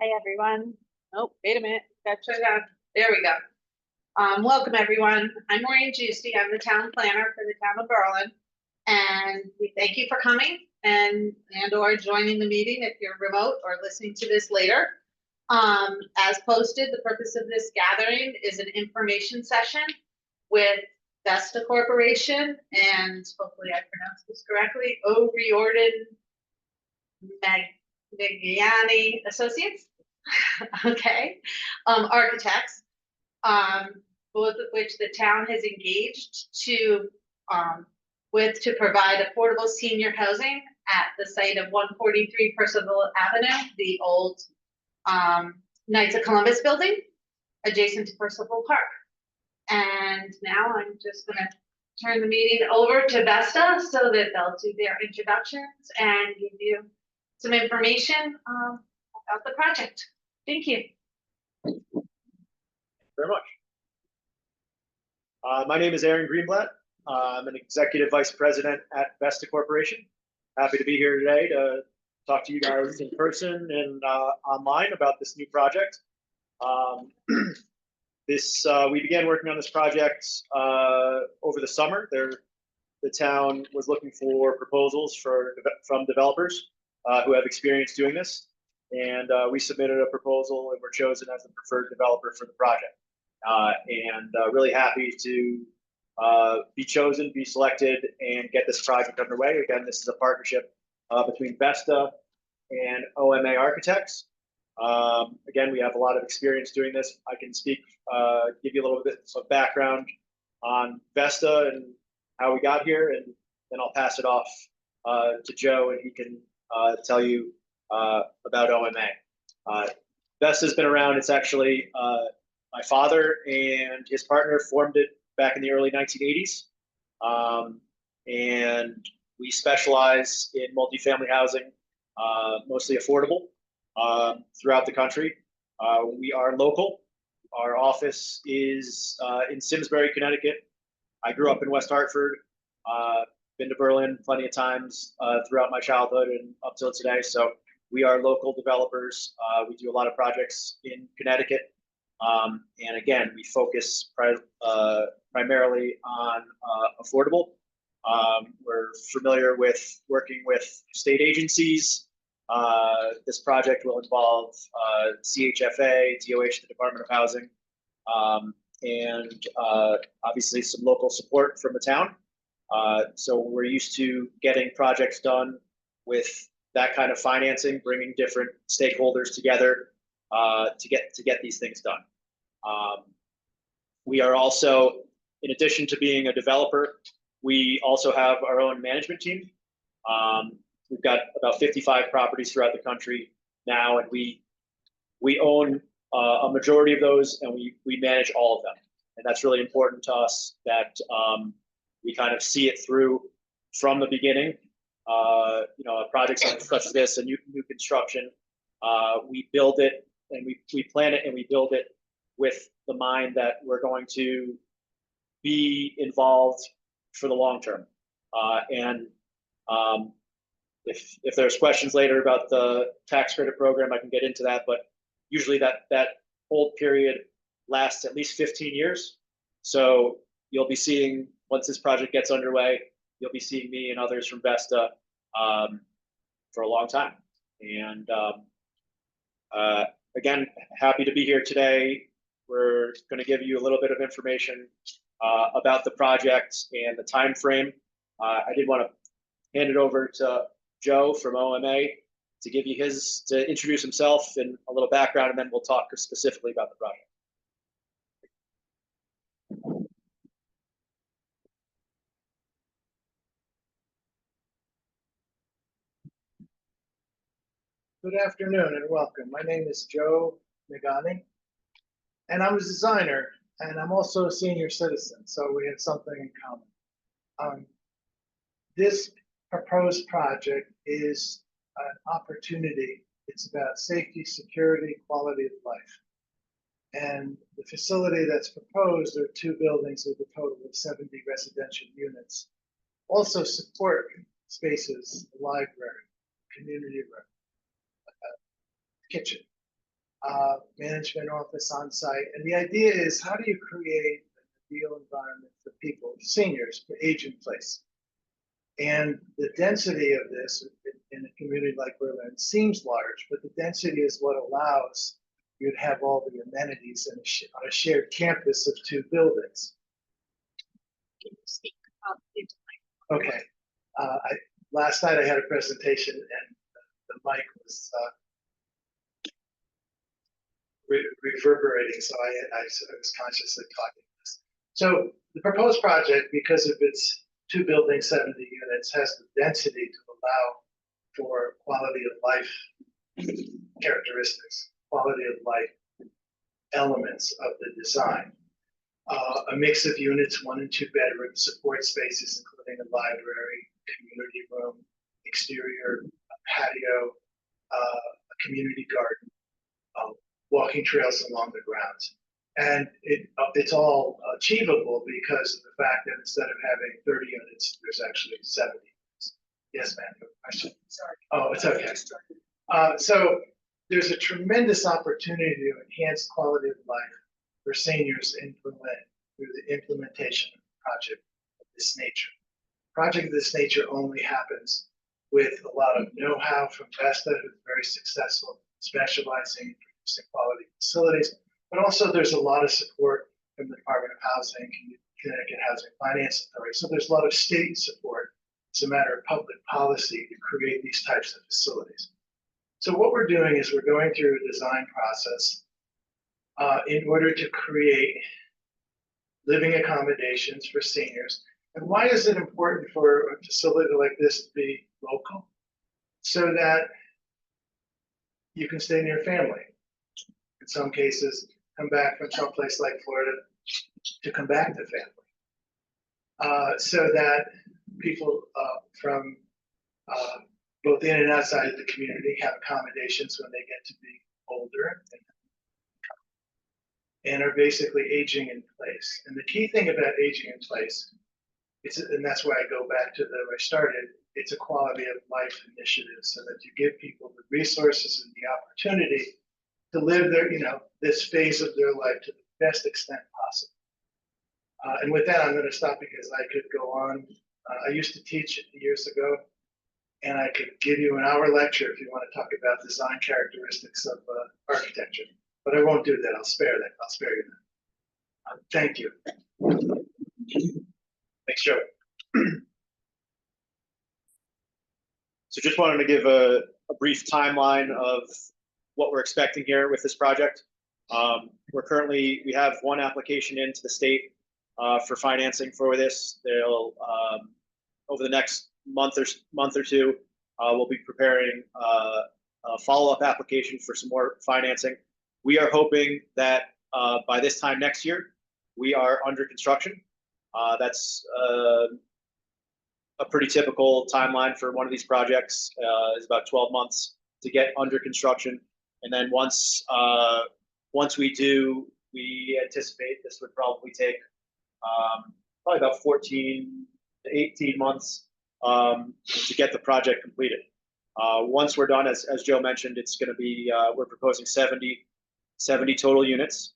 Hi, everyone. Oh, wait a minute. Got to turn down. There we go. Welcome, everyone. I'm Maureen Giusti. I'm the town planner for the town of Berlin. And we thank you for coming and/or joining the meeting if you're remote or listening to this later. As posted, the purpose of this gathering is an information session with Vesta Corporation and hopefully I pronounced this correctly, O'Riordan Maggiani Associates. Okay, architects, both of which the town has engaged to provide affordable senior housing at the site of 143 Percival Avenue, the old Knights of Columbus building, adjacent to Percival Park. And now I'm just going to turn the meeting over to Vesta so that they'll do their introductions and give you some information about the project. Thank you. Thank you very much. My name is Aaron Greenblatt. I'm an executive vice president at Vesta Corporation. Happy to be here today to talk to you guys in person and online about this new project. We began working on this project over the summer. The town was looking for proposals from developers who have experience doing this. And we submitted a proposal and were chosen as the preferred developer for the project. Really happy to be chosen, be selected, and get this project underway. Again, this is a partnership between Vesta and OMA Architects. Again, we have a lot of experience doing this. I can give you a little bit of background on Vesta and how we got here, and then I'll pass it off to Joe, and he can tell you about OMA. Vesta's been around. It's actually my father and his partner formed it back in the early 1980s. And we specialize in multifamily housing, mostly affordable, throughout the country. We are local. Our office is in Simsbury, Connecticut. I grew up in West Hartford. Been to Berlin plenty of times throughout my childhood and up till today. So we are local developers. We do a lot of projects in Connecticut. And again, we focus primarily on affordable. We're familiar with working with state agencies. This project will involve CHFA, DOH, the Department of Housing, and obviously some local support from the town. So we're used to getting projects done with that kind of financing, bringing different stakeholders together to get these things done. We are also, in addition to being a developer, we also have our own management team. We've got about 55 properties throughout the country now, and we own a majority of those, and we manage all of them. And that's really important to us that we kind of see it through from the beginning. Projects such as this, a new construction, we build it and we plan it and we build it with the mind that we're going to be involved for the long term. If there's questions later about the tax credit program, I can get into that. But usually that hold period lasts at least 15 years. So you'll be seeing, once this project gets underway, you'll be seeing me and others from Vesta for a long time. And again, happy to be here today. We're going to give you a little bit of information about the project and the time frame. I did want to hand it over to Joe from OMA to give you to introduce himself and a little background, and then we'll talk specifically about the project. Good afternoon and welcome. My name is Joe Megani, and I'm a designer, and I'm also a senior citizen, so we have something in common. This proposed project is an opportunity. It's about safety, security, quality of life. And the facility that's proposed are 2 buildings with a total of 70 residential units. Also support spaces, a library, community room, kitchen. management office on site. And the idea is, how do you create an ideal environment for people, seniors, to age in place? And the density of this in a community like Berlin seems large, but the density is what allows you to have all the amenities on a shared campus of 2 buildings. Can you speak up into Okay. Last night I had a presentation and the mic was reverberating, so I was consciously talking this. So the proposed project, because of its 2 buildings, 70 units, has the density to allow for quality of life characteristics, quality of life elements of the design. A mix of units, 1 and 2 bedrooms, support spaces, including a library, community room, exterior patio, a community garden, walking trails along the grounds. And it's all achievable because of the fact that instead of having 30 units, there's actually 70 units. Yes, ma'am, you have a question? Sorry. Oh, it's okay. So there's a tremendous opportunity to enhance quality of life for seniors in Berlin through the implementation of a project of this nature. Project of this nature only happens with a lot of know-how from Vesta, who's very successful, specializing in producing quality facilities, but also there's a lot of support from the Department of Housing, Connecticut Housing Finance Authority. So there's a lot of state support. It's a matter of public policy to create these types of facilities. So what we're doing is we're going through a design process in order to create living accommodations for seniors. And why is it important for a facility like this to be local? So that you can stay near family. In some cases, come back from someplace like Florida to come back to family. So that people from both in and outside of the community have accommodations when they get to be older and are basically aging in place. And the key thing about aging in place, and that's why I go back to where I started, it's a quality of life initiative so that you give people the resources and the opportunity to live their, this phase of their life to the best extent possible. And with that, I'm going to stop because I could go on. I used to teach years ago, and I could give you an hour lecture if you want to talk about design characteristics of architecture. But I won't do that. I'll spare that. I'll spare you that. Thank you. Thanks, Joe. So just wanted to give a brief timeline of what we're expecting here with this project. We have 1 application into the state for financing for this. They'll over the next month or 2, we'll be preparing a follow-up application for some more financing. We are hoping that by this time next year, we are under construction. That's a pretty typical timeline for one of these projects. Is about 12 months to get under construction, and then once we do, we anticipate this would probably take probably about 14 to 18 months to get the project completed. Once we're done, as Joe mentioned, it's going to be we're proposing 70 total units.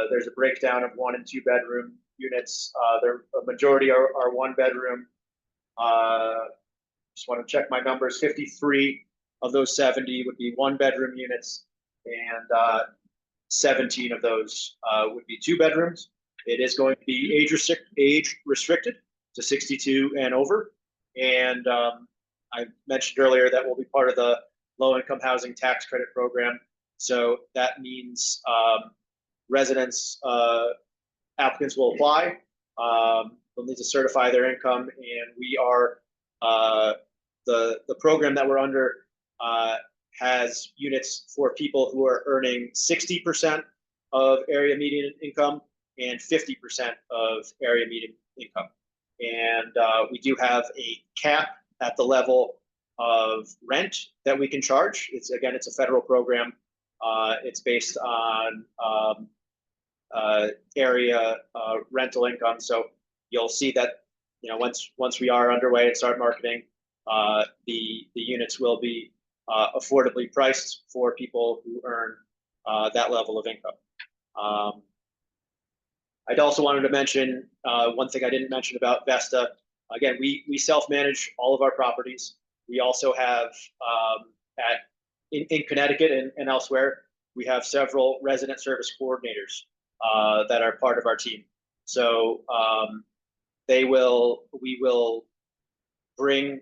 There's a breakdown of 1 and 2 bedroom units. A majority are 1 bedroom. Just want to check my numbers. 53 of those 70 would be 1 bedroom units, and 17 of those would be 2 bedrooms. It is going to be age restricted to 62 and over. And I mentioned earlier that we'll be part of the low income housing tax credit program. So that means residents, applicants will apply. They'll need to certify their income, and we are the program that we're under has units for people who are earning 60% of area median income and 50% of area median income. And we do have a cap at the level of rent that we can charge. It's a federal program. It's based on area rental income. So you'll see that once we are underway and start marketing, the units will be affordably priced for people who earn that level of income. I'd also wanted to mention one thing I didn't mention about Vesta. Again, we self-manage all of our properties. We also have in Connecticut and elsewhere, we have several resident service coordinators that are part of our team. So we will bring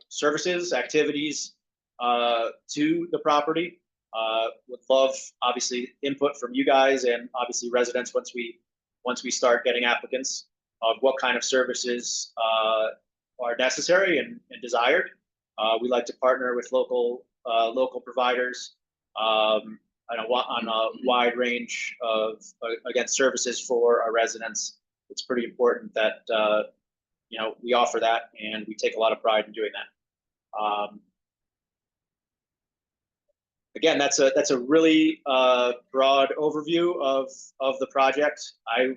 services, activities to the property. Would love, obviously, input from you guys and obviously residents once we start getting applicants of what kind of services are necessary and desired. We like to partner with local providers on a wide range of again services for our residents. It's pretty important that we offer that, and we take a lot of pride in doing that. Again, that's a really broad overview of the project. I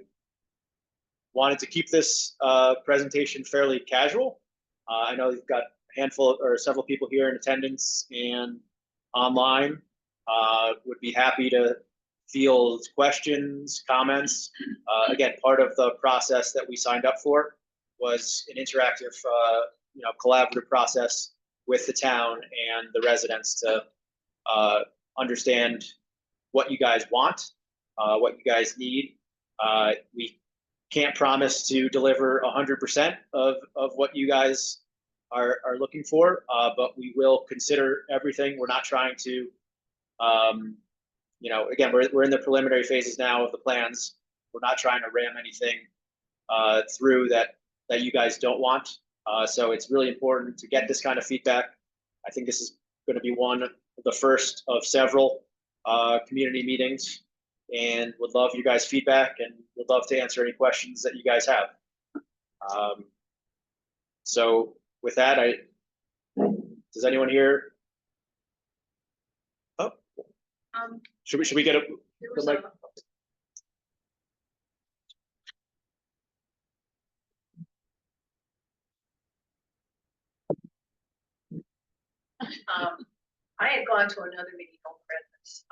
wanted to keep this presentation fairly casual. I know you've got a handful or several people here in attendance and online. Would be happy to field questions, comments. Again, part of the process that we signed up for was an interactive, collaborative process with the town and the residents to understand what you guys want, what you guys need. We can't promise to deliver 100% of what you guys are looking for, but we will consider everything. We're not trying to, again, we're in the preliminary phases now of the plans. We're not trying to ram anything through that you guys don't want. So it's really important to get this kind of feedback. I think this is going to be one of the first of several community meetings, and would love you guys' feedback and would love to answer any questions that you guys have. So with that, does anyone here? Oh, should we get the mic? I had gone to another meeting over at this,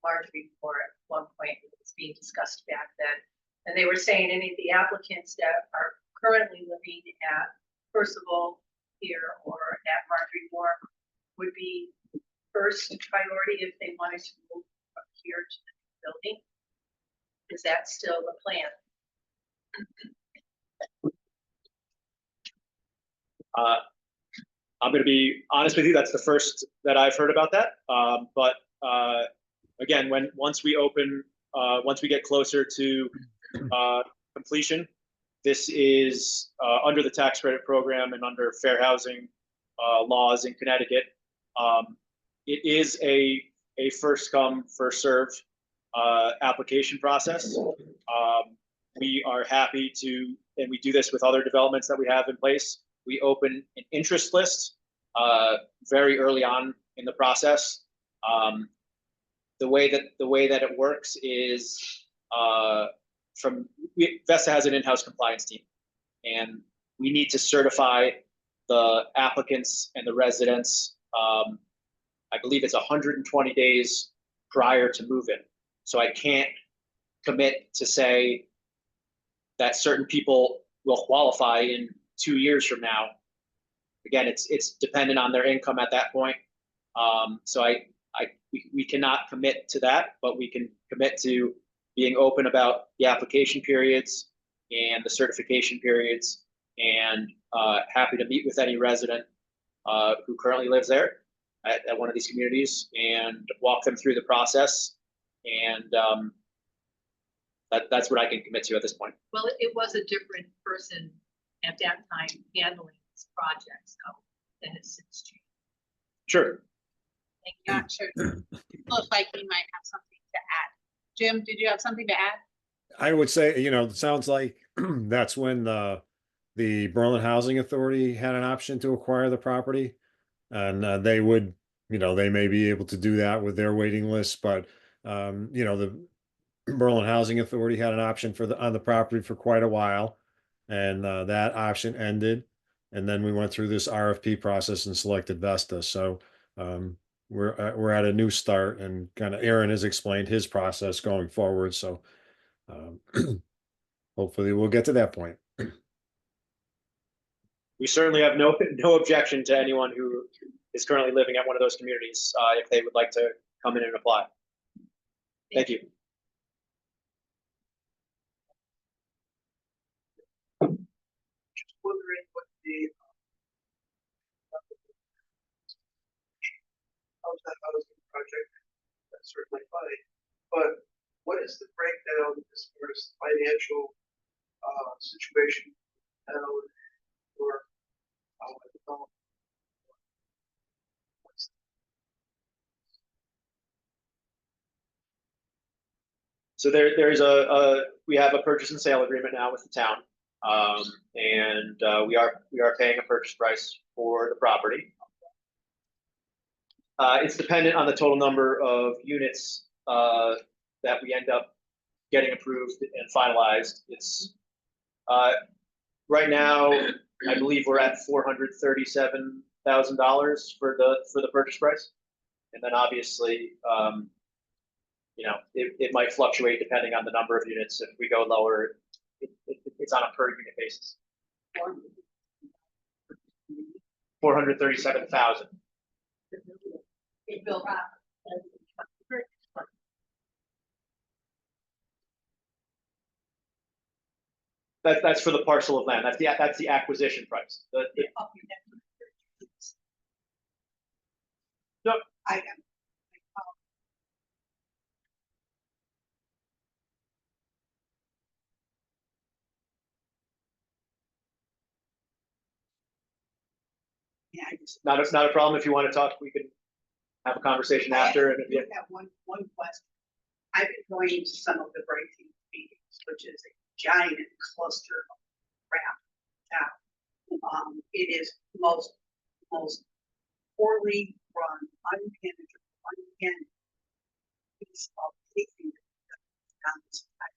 Marjorie Moore at one point. It was being discussed back then, and they were saying any of the applicants that are currently living at Percival here or at Marjorie Moore would be first priority if they wanted to move from here to the building. Is that still the plan? I'm going to be honest with you. That's the first that I've heard about that. But again, once we get closer to completion, this is under the tax credit program and under fair housing laws in Connecticut. It is a first come, first serve application process. We are happy to, and we do this with other developments that we have in place. We open an interest list very early on in the process. The way that it works is Vesta has an in-house compliance team, and we need to certify the applicants and the residents. I believe it's 120 days prior to move-in. So I can't commit to say that certain people will qualify in 2 years from now. Again, it's dependent on their income at that point. So we cannot commit to that, but we can commit to being open about the application periods and the certification periods, and happy to meet with any resident who currently lives there at one of these communities and walk them through the process. And that's what I can commit to at this point. Well, it was a different person at that time handling this project, so then it's since changed. Sure. Not sure. Looks like we might have something to add. Jim, did you have something to add? I would say, it sounds like that's when the Berlin Housing Authority had an option to acquire the property. And they would, they may be able to do that with their waiting list, but the Berlin Housing Authority had an option on the property for quite a while, and that option ended. And then we went through this RFP process and selected Vesta. So we're at a new start, and kind of Aaron has explained his process going forward. So um, hopefully we'll get to that point. We certainly have no objection to anyone who is currently living at one of those communities, if they would like to come in and apply. Thank you. Wondering what the how's that housing project, that's certainly fine, but what is the breakdown as far as financial situation town or development? So we have a purchase and sale agreement now with the town. And we are paying a purchase price for the property. It's dependent on the total number of units that we end up getting approved and finalized. It's right now, I believe we're at $437,000 for the purchase price, and then obviously, it might fluctuate depending on the number of units. If we go lower, it's on a per unit basis. 437,000. That's for the parcel of land. That's the acquisition price. No. Not a problem. If you want to talk, we can have a conversation after. And I have one question. I've been going to some of the breaking meetings, which is a giant cluster of crap town. It is most poorly run, unmanaged piece of anything down this side.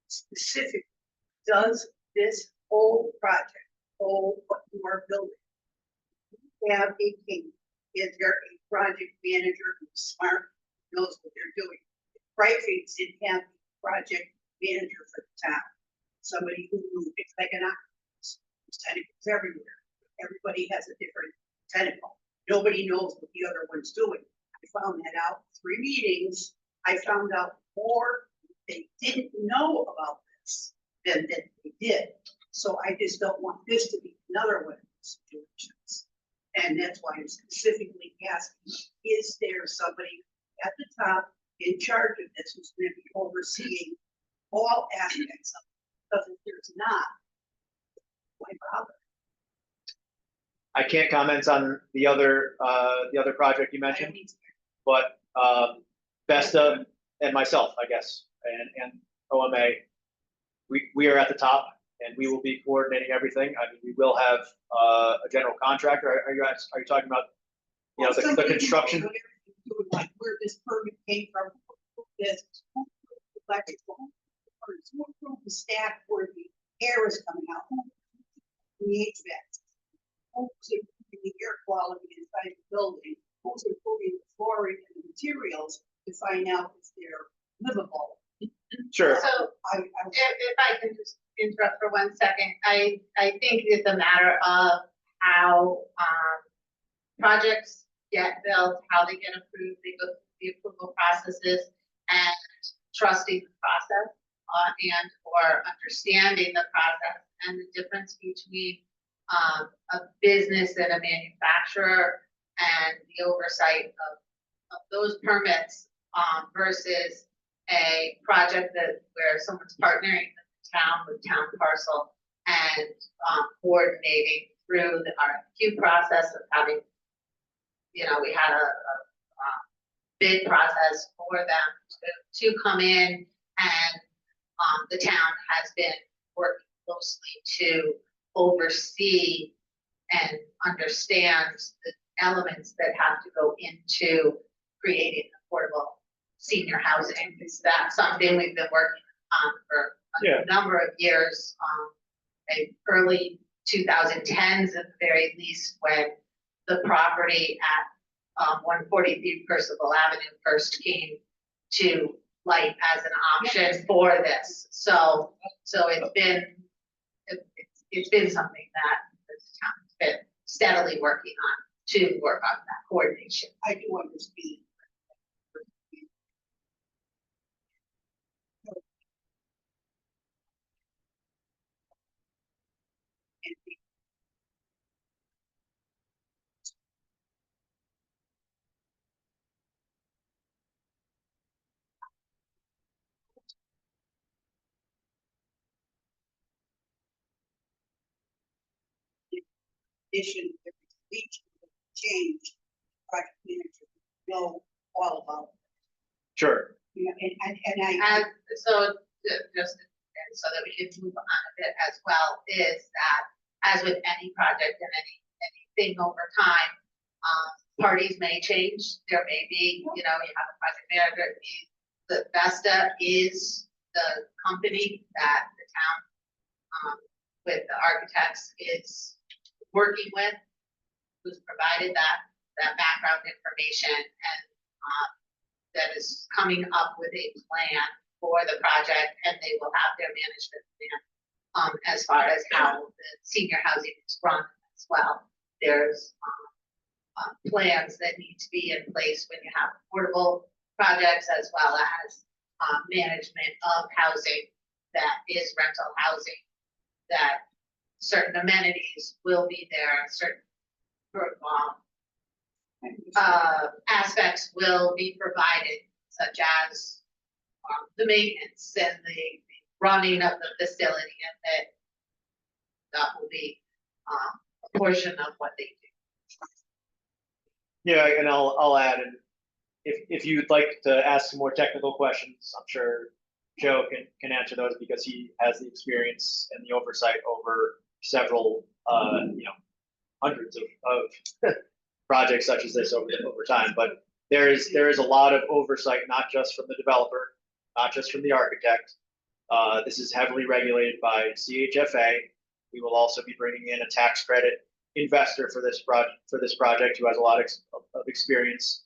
Specifically, does this whole project, what you are building, have a team? Is there a project manager who's smart, knows what they're doing? Brightfields didn't have a project manager for the town. Somebody who knew it's like an octopus. There's tentacles everywhere. Everybody has a different tentacle. Nobody knows what the other one's doing. I found that out in 3 meetings. I found out more they didn't know about this than they did. So I just don't want this to be another one of those situations. And that's why I'm specifically asking, is there somebody at the top in charge of this who's going to be overseeing all aspects of it? Because if there's not, why bother? I can't comment on the other project you mentioned, but Vesta and myself, I guess, and OMA, we are at the top, and we will be coordinating everything. I mean, we will have a general contractor. Are you talking about the construction? Like where this permit came from, this electrical, the stack where the air is coming out, the HVAC, who's improving the air quality inside the building, who's improving the flooring and the materials to find out if they're livable. Sure. So I if I can just interrupt for 1 second, I think it's a matter of how projects get built, how they get approved, they go through the approval processes, and trusting the process and or understanding the process, and the difference between a business and a manufacturer and the oversight of those permits versus a project where someone's partnering with town parcel and coordinating through the RFQ process of having, we had a bid process for them to come in, and the town has been working closely to oversee and understand the elements that have to go into creating affordable senior housing. That's something we've been working on for a number of years. An early 2010s at the very least, when the property at 143 Percival Avenue first came to light as an option for this. So it's been something that this town's been steadily working on to work on that coordination. I do understand. Addition, if each change, project manager know all about it. Sure. You know, and I, And so just, and so that we can move on a bit as well, is that as with any project and anything over time, parties may change. There may be, you know, you have a project manager. The Vesta is the company that the town, with the architects is working with, who's provided that background information and, that is coming up with a plan for the project, and they will have their management plan, as far as how the senior housing is run as well. There's, plans that need to be in place when you have affordable projects, as well as, management of housing that is rental housing, that certain amenities will be there, certain, aspects will be provided, such as, the maintenance and the running of the facility, and that will be, a portion of what they do. Yeah, and I'll add, and if you'd like to ask some more technical questions, I'm sure Joe can answer those because he has the experience and the oversight over several, hundreds of projects such as this over time. But there is a lot of oversight, not just from the developer, not just from the architect. This is heavily regulated by CHFA. We will also be bringing in a tax credit investor for this project who has a lot of experience.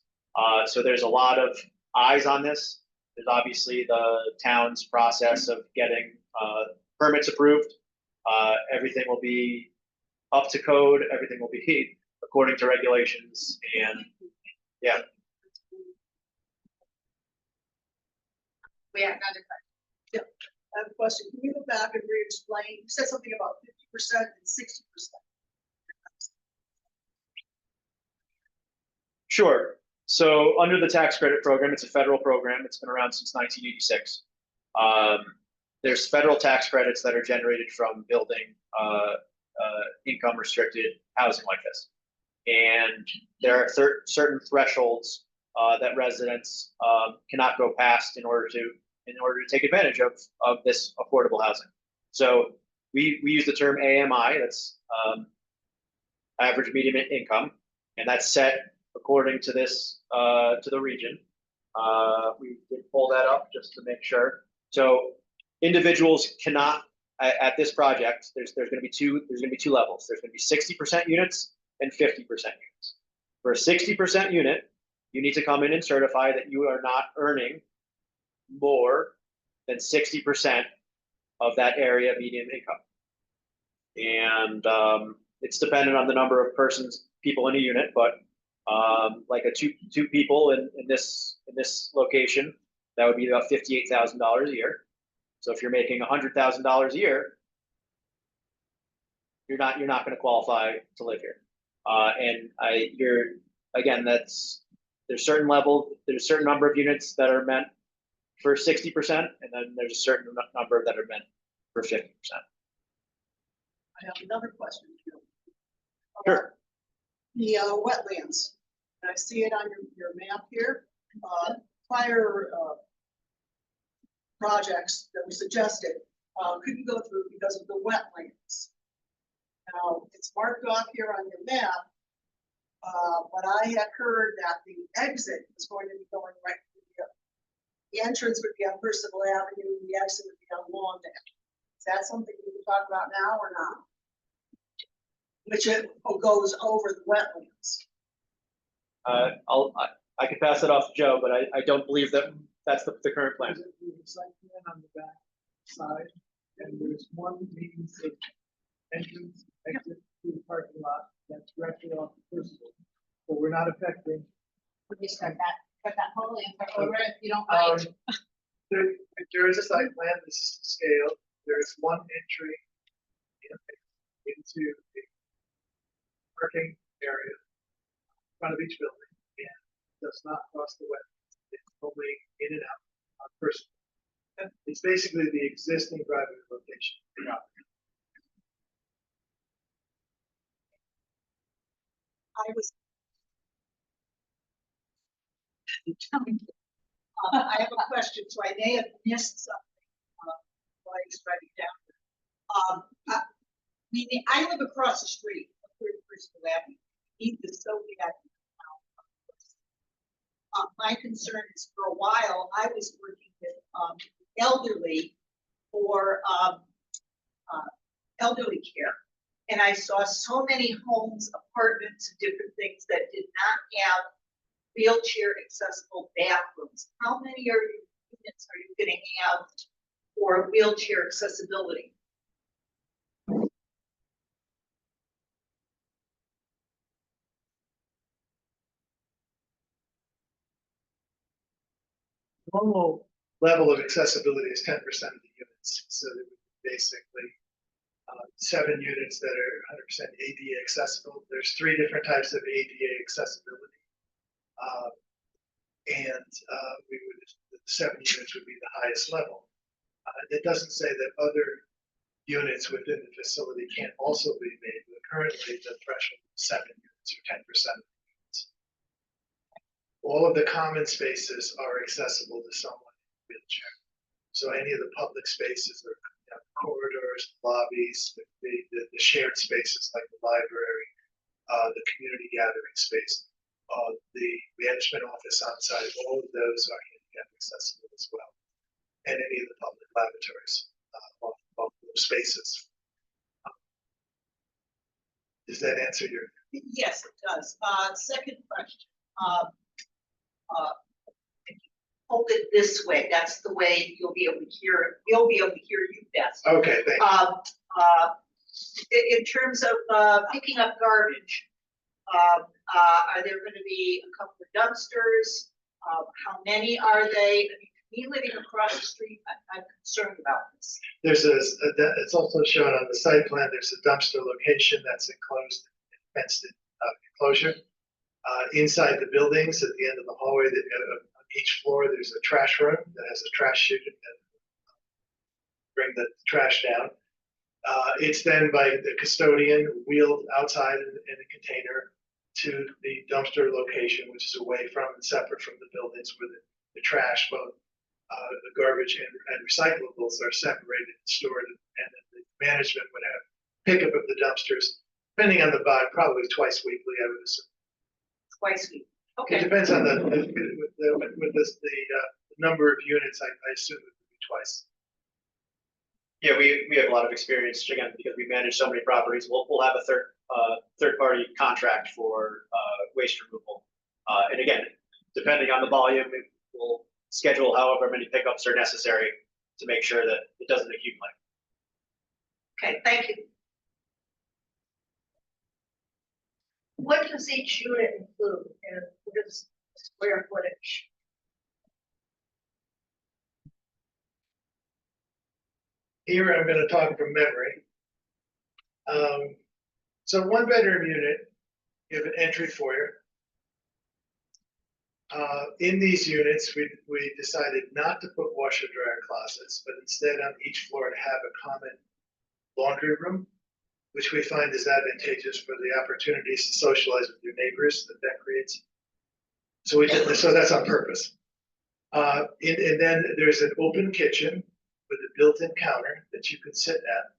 So there's a lot of eyes on this. There's obviously the town's process of getting permits approved. Everything will be up to code. Everything will be according to regulations, and yeah. We have another question. I have a question. Can you go back and re-explain? You said something about 50% and 60%. Sure. So under the tax credit program, it's a federal program. It's been around since 1986. There's federal tax credits that are generated from building income restricted housing like this. And there are certain thresholds that residents cannot go past in order to take advantage of this affordable housing. So we use the term AMI, that's average median income, and that's set according to this to the region. We did pull that up just to make sure. So individuals cannot at this project. There's going to be two levels. There's going to be 60% units and 50% units. For a 60% unit, you need to come in and certify that you are not earning more than 60% of that area median income. And it's dependent on the number of people in a unit, but like two people in this location, that would be about $58,000 a year. So if you're making $100,000 a year, you're not going to qualify to live here. There's a certain number of units that are meant for 60%, and then there's a certain number that are meant for 50%. I have another question. Sure. The wetlands, and I see it on your map here. Prior projects that we suggested couldn't go through because of the wetlands. Now, it's marked off here on your map, but I had heard that the exit was going to be going right through the entrance would be on Percival Avenue, and the exit would be on Lawndale. Is that something we can talk about now or not? which it goes over the wetlands. I can pass it off to Joe, but I don't believe that that's the current plan. There's a site plan on the back side, and there's one means of entrance, exit to the parking lot that's directly off the first floor. So we're not affecting. Would you start that whole answer over if you don't mind? There is a site plan, this is the scale, there is one entry into the parking area in front of each building, and does not cross the wetlands. It's only in and out on first. It's basically the existing driveway location. I was. I have a question, so I may have missed something, while I was writing down. I live across the street of 31st Avenue, east of Soviet. My concern is for a while, I was working with, elderly for, elderly care. And I saw so many homes, apartments, different things that did not have wheelchair accessible bathrooms. How many units are you gonna have for wheelchair accessibility? Normal level of accessibility is 10% of the units, so there would be basically 7 units that are 100% ADA accessible. There's 3 different types of ADA accessibility. The 7 units would be the highest level. It doesn't say that other units within the facility can't also be made, but currently the threshold is 7 units or 10% of the units. All of the common spaces are accessible to someone in a wheelchair. So any of the public spaces or corridors, lobbies, the shared spaces like the library, the community gathering space, the management office on site, all of those are handicap accessible as well. And any of the public lavatories of those spaces. Does that answer your? Yes, it does. Second question. Hold it this way. That's the way you'll be able to hear it. You'll be able to hear you best. Okay, thank you. In terms of picking up garbage, are there going to be a couple of dumpsters? How many are they? I mean, me living across the street, I'm concerned about this. It's also shown on the site plan. There's a dumpster location that's enclosed, fenced enclosure. Inside the buildings, at the end of the hallway, on each floor, there's a trash room that has a trash chute and bring the trash down. It's then by the custodian wheeled outside in a container to the dumpster location, which is away from and separate from the buildings where the trash, both the garbage and recyclables are separated and stored, and then the management would have pickup of the dumpsters, depending on the vibe, probably twice weekly, I would assume. Twice a week. It Okay. depends on the number of units, I assume it would be twice. Yeah, we have a lot of experience, again, because we manage so many properties. We'll have a third party contract for waste removal. And again, depending on the volume, we'll schedule however many pickups are necessary to make sure that it doesn't accumulate. Okay, thank you. What does each unit include and what is the square footage? Here, I'm gonna talk from memory. So 1-bedroom unit, you have an entry foyer. In these units, we decided not to put washer dryer closets, but instead on each floor to have a common laundry room, which we find is advantageous for the opportunities to socialize with your neighbors that creates. So so that's on purpose. And then there's an open kitchen with a built-in counter that you can sit at.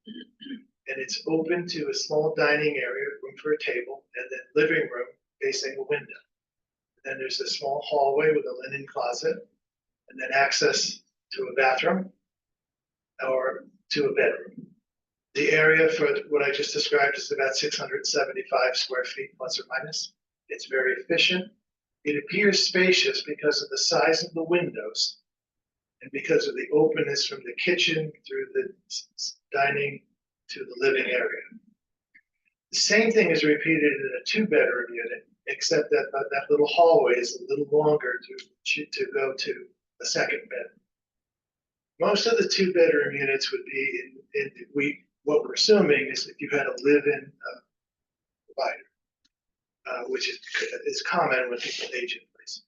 And it's open to a small dining area, room for a table, and then living room facing a window. Then there's a small hallway with a linen closet, and then access to a bathroom or to a bedroom. The area for what I just described is about 675 square feet plus or minus. It's very efficient. It appears spacious because of the size of the windows and because of the openness from the kitchen through the dining to the living area. The same thing is repeated in a 2-bedroom unit, except that that little hallway is a little longer to go to the second bed. Most of the 2-bedroom units would be what we're assuming is that you had a live-in provider, which is common when people age in place.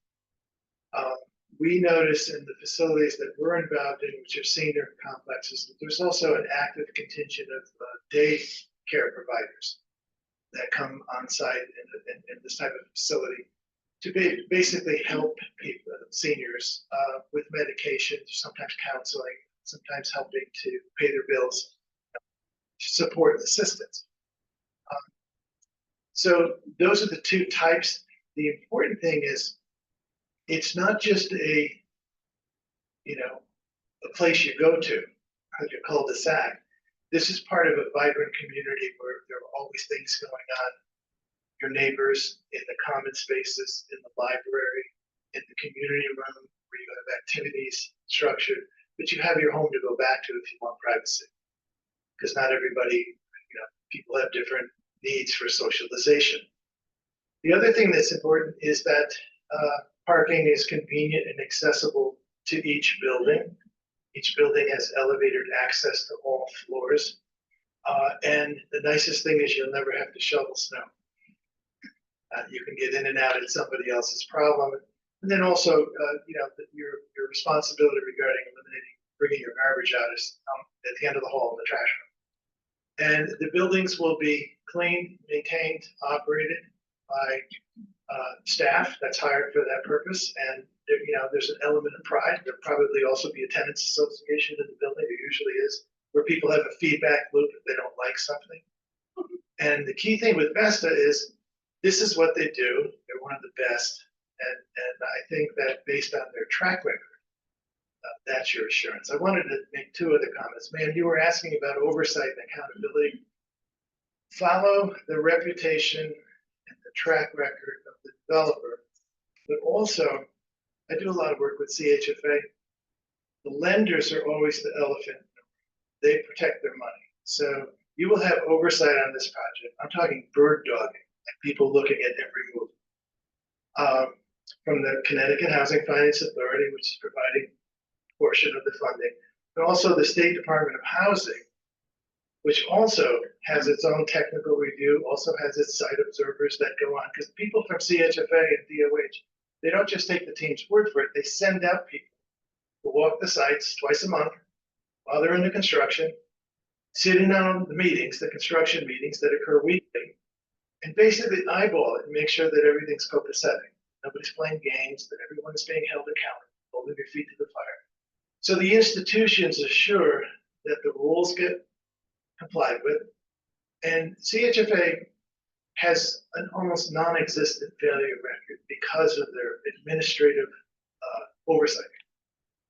We notice in the facilities that we're involved in, which are senior complexes, that there's also an active contingent of day care providers that come on site in this type of facility to basically help people, seniors, with medication, sometimes counseling, sometimes helping to pay their bills, support and assistance. So those are the two types. The important thing is it's not just a place you go to, like a cul-de-sac. This is part of a vibrant community where there are always things going on. Your neighbors in the common spaces, in the library, in the community room where you have activities structured, but you have your home to go back to if you want privacy. Because not everybody, people have different needs for socialization. The other thing that's important is that parking is convenient and accessible to each building. Each building has elevated access to all floors. And the nicest thing is you'll never have to shovel snow. You can get in and out at somebody else's problem. And then also, your responsibility regarding bringing your garbage out is at the end of the hall in the trash room. And the buildings will be cleaned, maintained, operated by staff that's hired for that purpose. And there's an element of pride. There'll probably also be a tenants association in the building. There usually is, where people have a feedback loop if they don't like something. And the key thing with Vesta is this is what they do. They're one of the best. And I think that based on their track record, that's your assurance. I wanted to make 2 other comments. Ma'am, you were asking about oversight and accountability. Follow the reputation and the track record of the developer, but also I do a lot of work with CHFA. The lenders are always the elephant. They protect their money. So you will have oversight on this project. I'm talking bird dogging, like people looking at every move. From the Connecticut Housing Finance Authority, which is providing a portion of the funding, but also the State Department of Housing, which also has its own technical review, also has its site observers that go on, because people from CHFA and DOH, they don't just take the team's word for it, they send out people who walk the sites twice a month while they're in the construction, sit in on the meetings, the construction meetings that occur weekly, and basically eyeball it and make sure that everything's copacetic. Nobody's playing games, that everyone is being held accountable, holding their feet to the fire. So the institutions assure that the rules get complied with, and CHFA has an almost non-existent failure record because of their administrative oversight.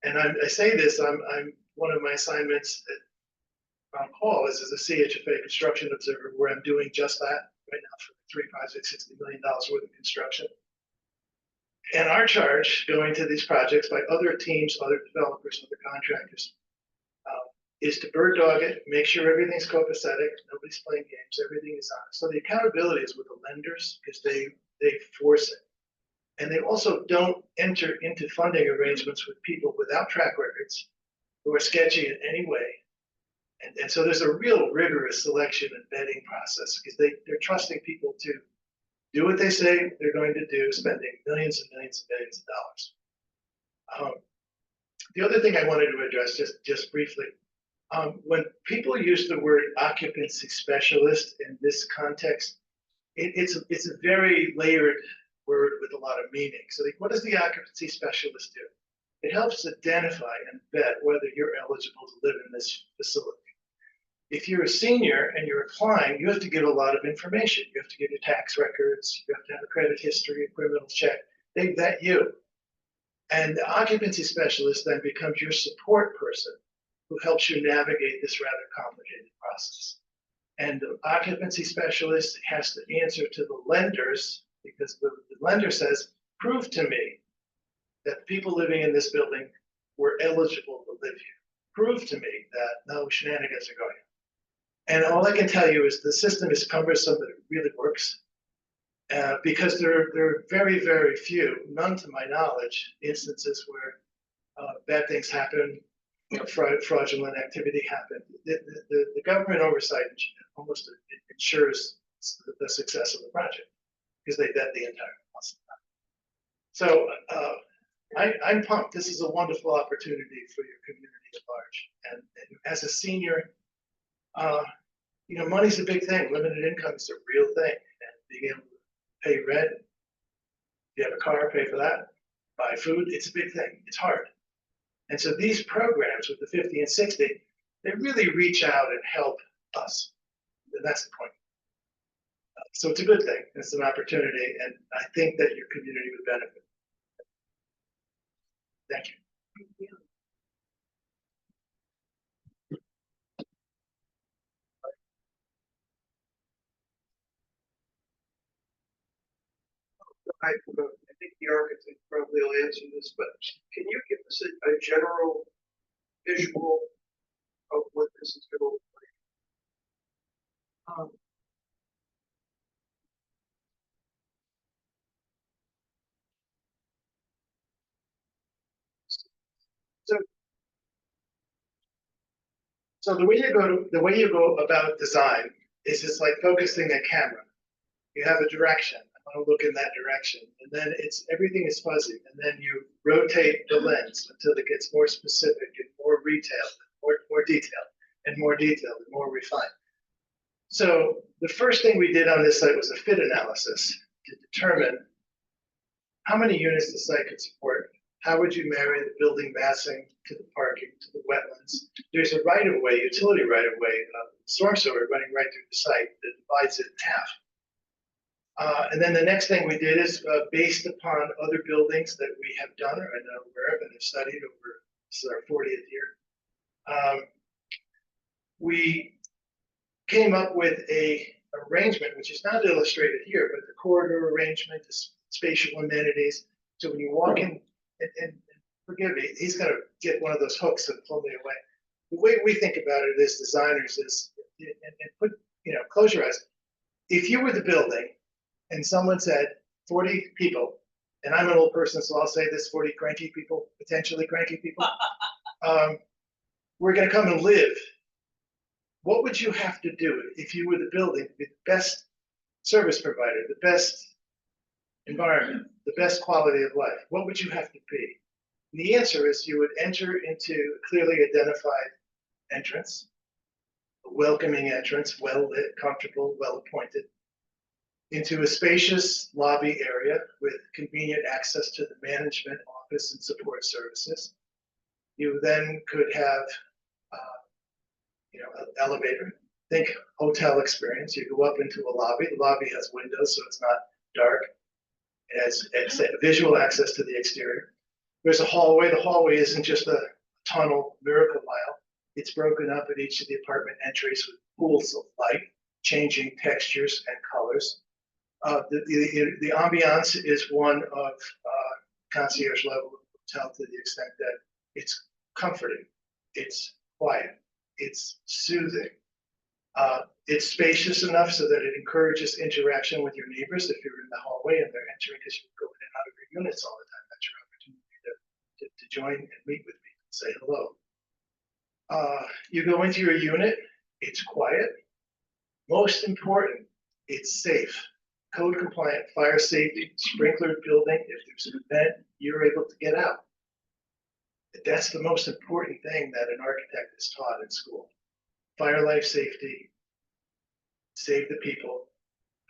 And I say this, I'm one of my assignments on call is as a CHFA construction observer, where I'm doing just that right now for 3 projects, $60 million worth of construction. And our charge going to these projects by other teams, other developers, other contractors, is to bird dog it, make sure everything's copacetic, nobody's playing games, everything is on. So the accountability is with the lenders because they force it. And they also don't enter into funding arrangements with people without track records who are sketchy in any way. And so there's a real rigorous selection and vetting process because they're trusting people to do what they say they're going to do, spending millions and millions and millions of dollars. The other thing I wanted to address just briefly, when people use the word occupancy specialist in this context, it's a very layered word with a lot of meaning. So what does the occupancy specialist do? It helps identify and vet whether you're eligible to live in this facility. If you're a senior and you're applying, you have to give a lot of information. You have to give your tax records, you have to have a credit history, a criminal check. They vet you. And the occupancy specialist then becomes your support person who helps you navigate this rather complicated process. And the occupancy specialist has to answer to the lenders, because the lender says, prove to me that the people living in this building were eligible to live here. Prove to me that no shenanigans are going on. And all I can tell you is the system is cumbersome, but it really works. Because there are very, very few, none to my knowledge, instances where bad things happen, fraudulent activity happen. The government oversight almost ensures the success of the project because they vet the entire process. So I'm pumped. This is a wonderful opportunity for your community at large. And as a senior, money's a big thing. Limited income is a real thing. And being able to pay rent, if you have a car, pay for that. Buy food, it's a big thing. It's hard. And so these programs with the 50 and 60, they really reach out and help us. And that's the point. So it's a good thing. It's an opportunity. And I think that your community would benefit. Thank you. I think the architect probably will answer this, but can you give us a general visual of what this is going to look like? So the way you go about design is it's like focusing a camera. You have a direction. I want to look in that direction, and then everything is fuzzy, and then you rotate the lens until it gets more specific and more more detailed, and more detailed and more refined. So the first thing we did on this site was a fit analysis to determine how many units the site could support. How would you marry the building massing to the parking, to the wetlands? There's a right-of-way, utility right-of-way, storm sewer running right through the site that divides it in half. And then the next thing we did is based upon other buildings that we have done or are aware of and have studied over, this is our 40th year. We came up with a arrangement, which is not illustrated here, but the corridor arrangement, the spatial amenities. So when you walk in, and forgive me, he's going to get one of those hooks and pull me away. The way we think about it as designers is, close your eyes. If you were the building and someone said 40 people, and I'm an old person, so I'll say this, 40 cranky people, potentially cranky people, we're going to come and live. What would you have to do if you were the building with the best service provider, the best environment, the best quality of life? What would you have to be? And the answer is you would enter into a clearly identified entrance, a welcoming entrance, well lit, comfortable, well appointed, into a spacious lobby area with convenient access to the management office and support services. You then could have an elevator. Think hotel experience. You go up into a lobby. The lobby has windows, so it's not dark. It has visual access to the exterior. There's a hallway. The hallway isn't just a tunnel, miracle mile. It's broken up at each of the apartment entries with pools of light, changing textures and colors. The ambiance is one of concierge level hotel to the extent that it's comforting, it's quiet, it's soothing. It's spacious enough so that it encourages interaction with your neighbors if you're in the hallway and they're entering because you go in and out of your units all the time. That's your opportunity to join and meet with me, say hello. You go into your unit, it's quiet. Most important, it's safe. Code compliant, fire safety, sprinkler building. If there's an event, you're able to get out. That's the most important thing that an architect is taught in school. Fire, life safety, save the people,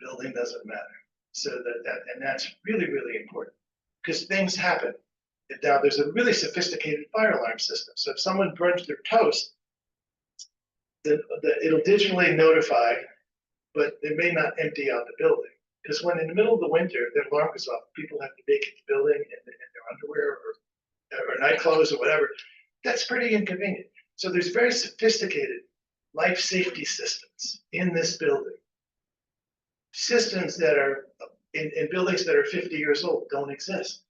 building doesn't matter. So and that's really, really important because things happen. Now there's a really sophisticated fire alarm system. So if someone burns their toast, it'll digitally notify, but it may not empty out the building. Because when in the middle of the winter, their alarm goes off, people have to vacate the building in their underwear or night clothes or whatever. That's pretty inconvenient. So there's very sophisticated life safety systems in this building. Systems that are in buildings that are 50 years old don't exist,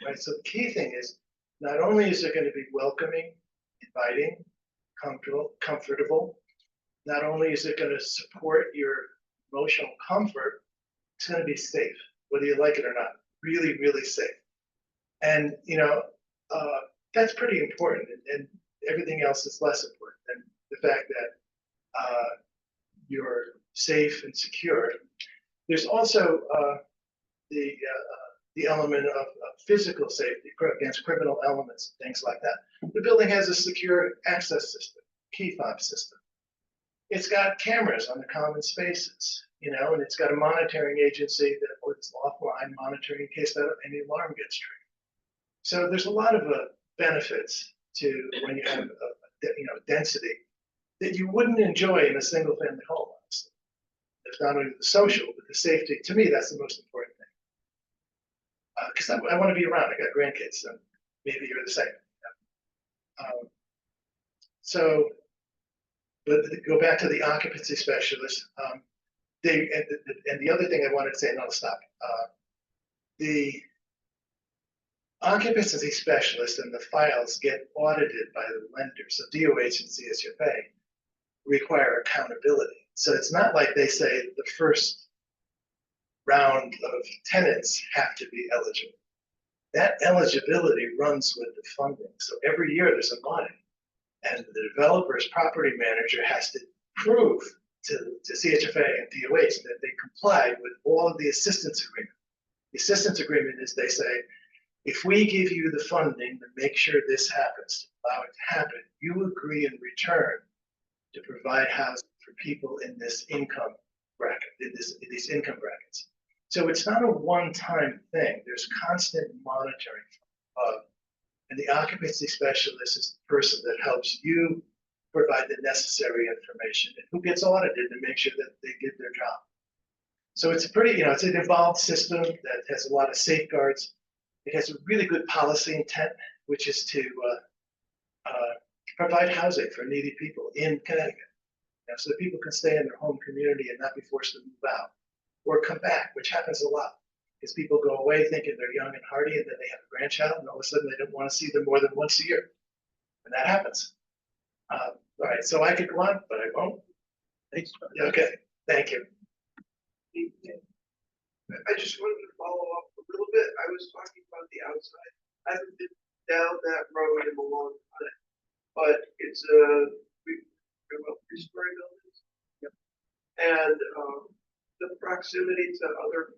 right? So the key thing is, not only is it going to be welcoming, inviting, comfortable, not only is it going to support your emotional comfort, it's going to be safe, whether you like it or not, really, really safe. And, that's pretty important, and everything else is less important than the fact that you're safe and secure. There's also the element of physical safety against criminal elements, things like that. The building has a secure access system, key fob system. It's got cameras on the common spaces, and it's got a monitoring agency that puts offline monitoring in case that any alarm gets triggered. So there's a lot of benefits to when you have density that you wouldn't enjoy in a single family home, honestly. It's not only the social, but the safety. To me, that's the most important thing. Because I want to be around. I got grandkids, so maybe you're the same. But to go back to the occupancy specialist, and the other thing I wanted to say, and I'll stop. The occupancy specialist and the files get audited by the lender. So DOH and CSFA require accountability. So it's not like they say the first round of tenants have to be eligible. That eligibility runs with the funding. So every year there's an audit, and the developer's property manager has to prove to CHFA and DOH that they complied with all of the assistance agreement. The assistance agreement is they say, if we give you the funding to make sure this happens, to allow it to happen, you agree in return to provide housing for people in this income bracket, in these income brackets. So it's not a one-time thing. There's constant monitoring and the occupancy specialist is the person that helps you provide the necessary information and who gets audited to make sure that they did their job. So it's a pretty, it's an involved system that has a lot of safeguards. It has a really good policy intent, which is to provide housing for needy people in Connecticut, so that people can stay in their home community and not be forced to move out or come back, which happens a lot. Because people go away thinking they're young and hearty, and then they have a grandchild, and all of a sudden they don't want to see them more than once a year, and that happens. All right, so I could go on, but I won't. Okay, thank you. I just wanted to follow up a little bit. I was talking about the outside. I haven't been down that road in a long time, but it's three-story buildings. Yep. And the proximity to other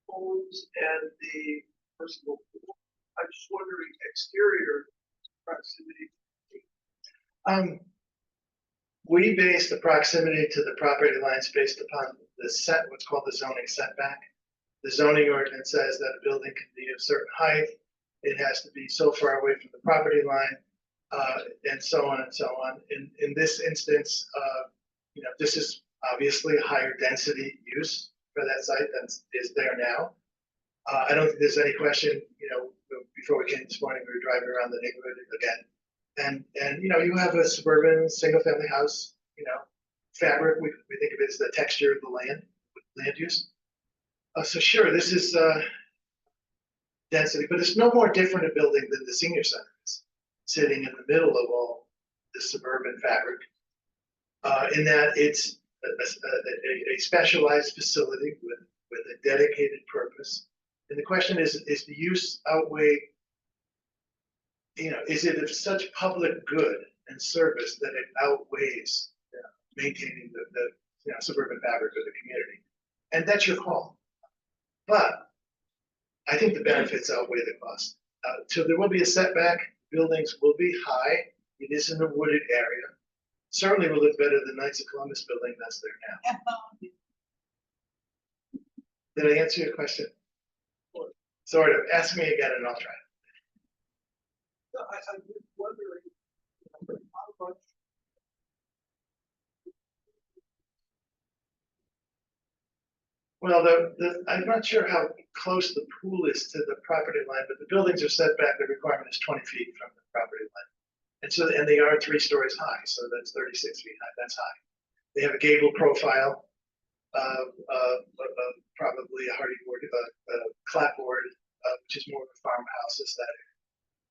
homes and the personal pool. I'm just wondering exterior proximity. We base the proximity to the property lines based upon what's called the zoning setback. The zoning ordinance says that a building can be of certain height. It has to be so far away from the property line, and so on and so on. In this instance, this is obviously a higher density use for that site than is there now. I don't think there's any question, before we came this morning, we were driving around the neighborhood again. And you have a suburban single family house, fabric, we think of it as the texture of the land use. So sure, this is density, but it's no more different a building than the senior center is, sitting in the middle of all the suburban fabric, in that it's a specialized facility with a dedicated purpose. And the question is the use outweigh, is it of such public good and service that it outweighs maintaining the suburban fabric of the community? And that's your call. But I think the benefits outweigh the cost. So there will be a setback. Buildings will be high. It is in a wooded area. Certainly will look better than Knights of Columbus building that's there now. Did I answer your question? Sort of. Ask me again and I'll try. No, I'm just wondering how much. Well, I'm not sure how close the pool is to the property line, but the buildings are set back. The requirement is 20 feet from the property line. And so, and they are 3 stories high, so that's 36 feet high, that's high. They have a gable profile of probably a hardy board, clapboard, which is more of a farmhouse aesthetic.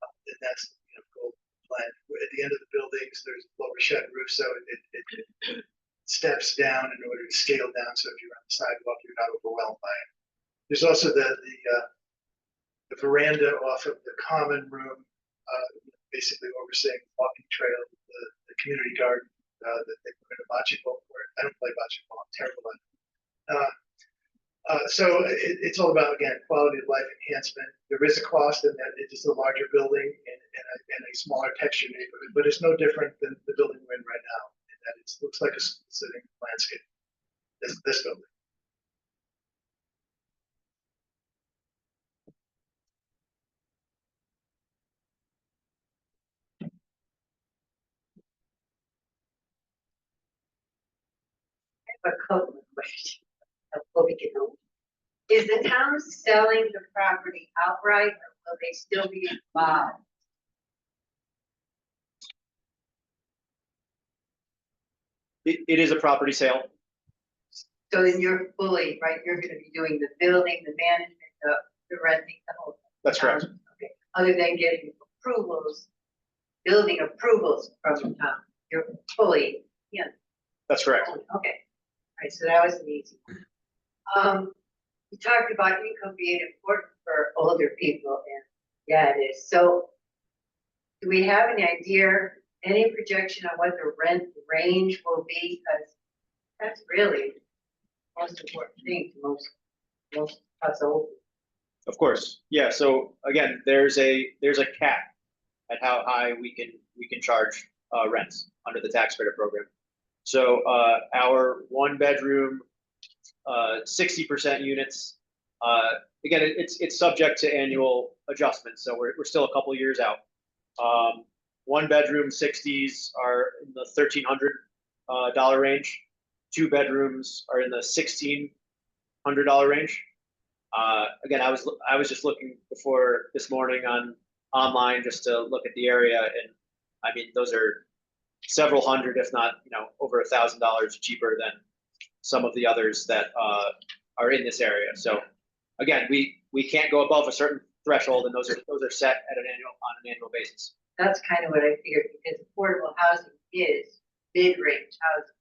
And that's, gold blend. At the end of the buildings, there's a lower shed roof, so it steps down in order to scale down. So if you're on the sidewalk, you're not overwhelmed by it. There's also the veranda off of the common room, basically overseeing the walking trail, the community garden that they put in a bocce ball court. I don't play bocce ball, I'm terrible at it. So it's all about, again, quality of life enhancement. There is a cost in that it is a larger building and a smaller texture neighborhood, but it's no different than the building we're in right now. In that it looks like a sitting landscape, this building. A couple of questions. Before we get on. Is the town selling the property outright, or will they still be involved? It is a property sale. So then you're fully, right, you're gonna be doing the building, the management, the renting, the whole. That's correct. Okay, other than getting approvals, building approvals from the town, you're fully, That's correct. okay. All right, so that was an easy one. You talked about income being important for older people, and yeah, it is. So do we have any idea, any projection on what the rent range will be? Because that's really the most important thing to most of us old. Of course. Yeah. So again, there's a cap at how high we can charge rents under the tax credit program. So our 1-bedroom, 60% units. Again, it's subject to annual adjustments, so we're still a couple years out. 1-bedroom 60s are in the $1,300 range. 2 bedrooms are in the $1,600 range. Again, I was just looking before this morning online just to look at the area, and I mean those are several hundred, if not over $1,000 cheaper than some of the others that are in this area. So again, we can't go above a certain threshold, and those are set at on an annual basis. That's kind of what I figured, because affordable housing is mid-range housing.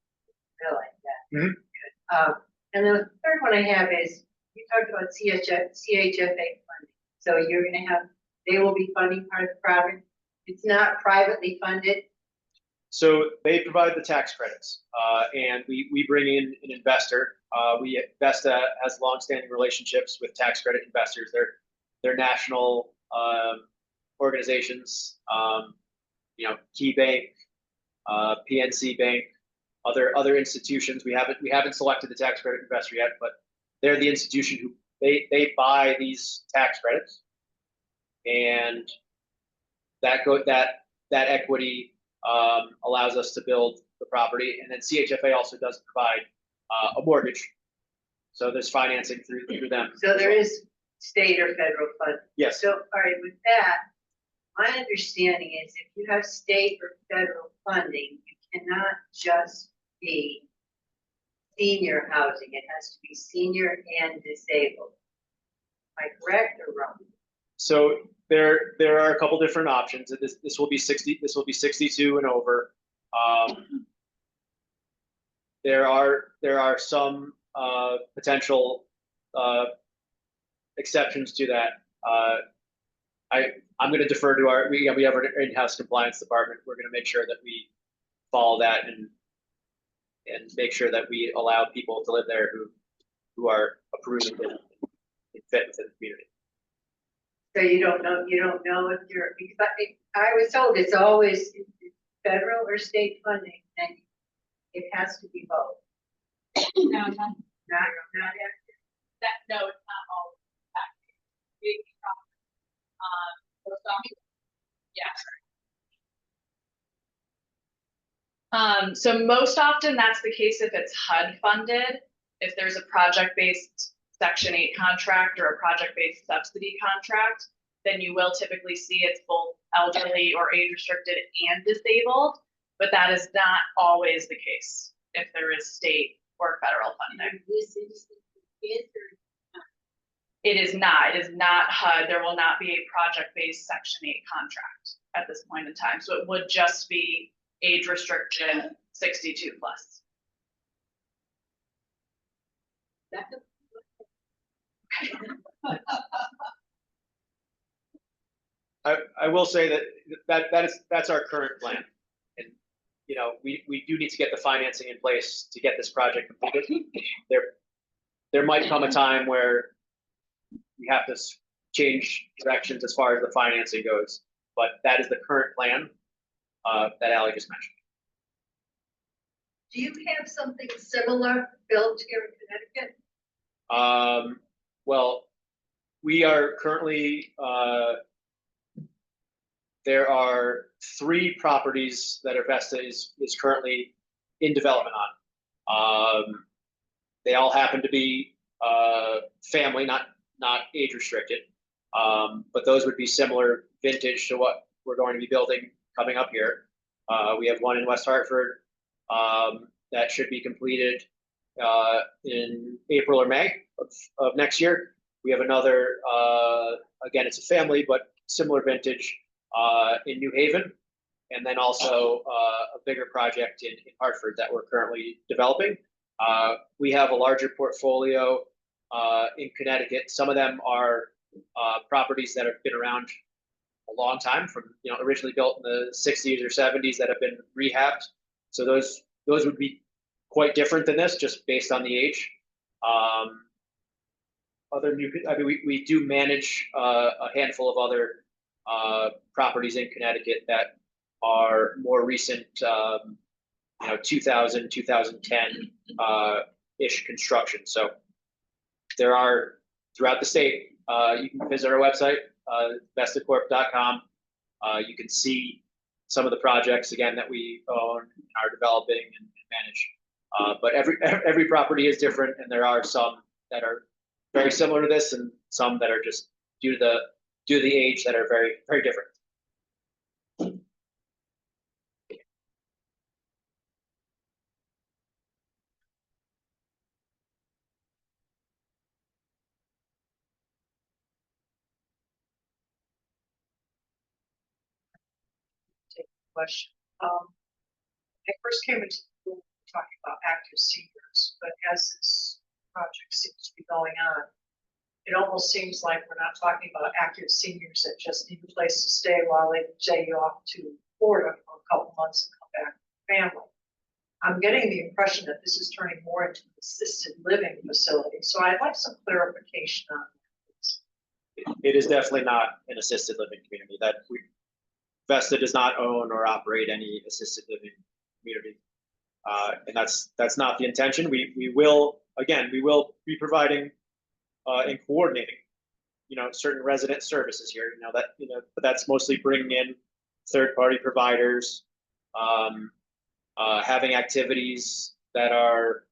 I like that. And then the third one I have is, you talked about CHFA funding. So you're going to they will be funding part of the project. It's not privately funded. So they provide the tax credits, and we bring in an investor. Vesta has longstanding relationships with tax credit investors. They're national organizations, Key Bank, PNC Bank, other institutions. We haven't selected the tax credit investor yet, but they're the institution who they buy these tax credits, and that equity allows us to build the property. And then CHFA also does provide a mortgage, so there's financing through them. So there is state or federal funding. Yes. So, all right, with that, my understanding is if you have state or federal funding, you cannot just be senior housing. It has to be senior and disabled. Am I correct or wrong? So there are a couple different options. This will be 60. This will be 62 and over. There are some potential exceptions to that. I'm going to defer to we have our in-house compliance department. We're going to make sure that we follow that and make sure that we allow people to live there who are approved and fit within the community. So you don't know if you're, because I was told it's always federal or state funding, and it has to be both. No, not That, no, it's not all taxes. So most often that's the case if it's HUD funded. If there's a project-based Section 8 contract or a project-based subsidy contract, then you will typically see it's both elderly or age restricted and disabled, but that is not always the case if there is state or federal funding. It is not HUD. There will not be a project-based Section 8 contract at this point in time. So it would just be age restriction 62 plus. I will say that's our current plan. And, you know, we do need to get the financing in place to get this project completed. There might come a time where we have to change directions as far as the financing goes, but that is the current plan that Ally just mentioned. Do you have something similar built here in Connecticut? Well, we are currently, there are 3 properties that Vesta is currently in development on. They all happen to be family, not age restricted, but those would be similar vintage to what we're going to be building coming up here. We have one in West Hartford that should be completed in April or May of next year. We have another, again, it's a family, but similar vintage in New Haven. And then also a bigger project in Hartford that we're currently developing. We have a larger portfolio in Connecticut. Some of them are properties that have been around a long time, from, you know, originally built in the 60s or 70s that have been rehabbed. So those would be quite different than this, just based on the age. We do manage a handful of other properties in Connecticut that are more recent, 2000, 2010 ish construction. So there are throughout the state. You can visit our website, vestacorp.com. You can see some of the projects again that we own and are developing and manage. But every property is different, and there are some that are very similar to this, and some that are just due to the age that are very, very different. Question. I first came into the room talking about active seniors, but as this project seems to be going on, it almost seems like we're not talking about active seniors that just need a place to stay while they take you off to Florida for a couple months and come back to family. I'm getting the impression that this is turning more into an assisted living facility, so I'd like some clarification on that. It is definitely not an assisted living community. Vesta does not own or operate any assisted living community, and that's not the intention. We will be providing and coordinating, certain resident services here. But that's mostly bringing in third-party providers, having activities that are,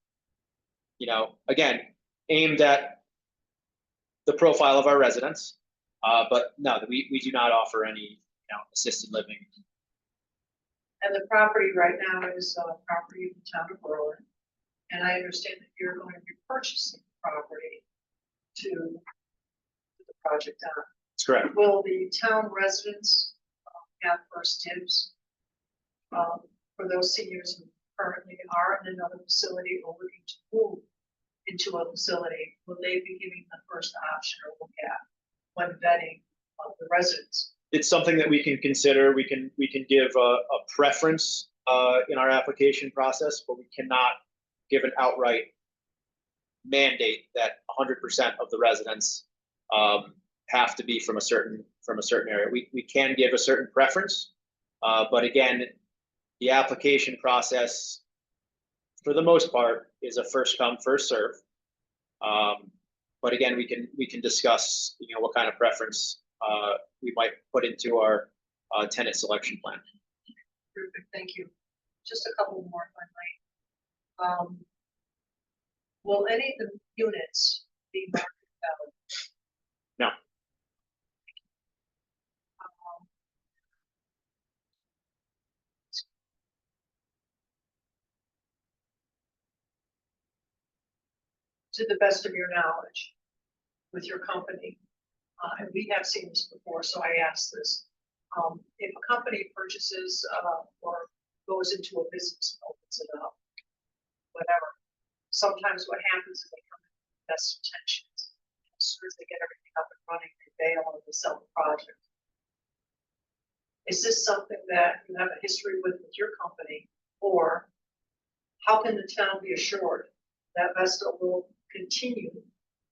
again, aimed at the profile of our residents. But no, we do not offer any assisted living. And the property right now is property of the town of Berlin. And I understand that you're going to be purchasing property to put the project on. That's correct. Will the town residents have first dibs for those seniors who currently are in another facility or looking to move into a facility? Will they be giving the first option or look at when vetting the residents? It's something that we can consider. We can give a preference in our application process, but we cannot give an outright mandate that 100% of the residents have to be from a certain area. We can give a certain preference, but again, the application process, for the most part, is a first come, first serve. But again, we can discuss what kind of preference we might put into our tenant selection plan. Perfect, thank you. Just a couple more, if I might. Will any of the units be market value? No. to the best of your knowledge with your company, and we have seen this before, so I asked this. If a company purchases, or goes into a business, opens it up, whatever, sometimes what happens is they come in with the best intentions. As soon as they get everything up and running, they bail on the sell the project. Is this something that you have a history with your company, or how can the town be assured that Vesta will continue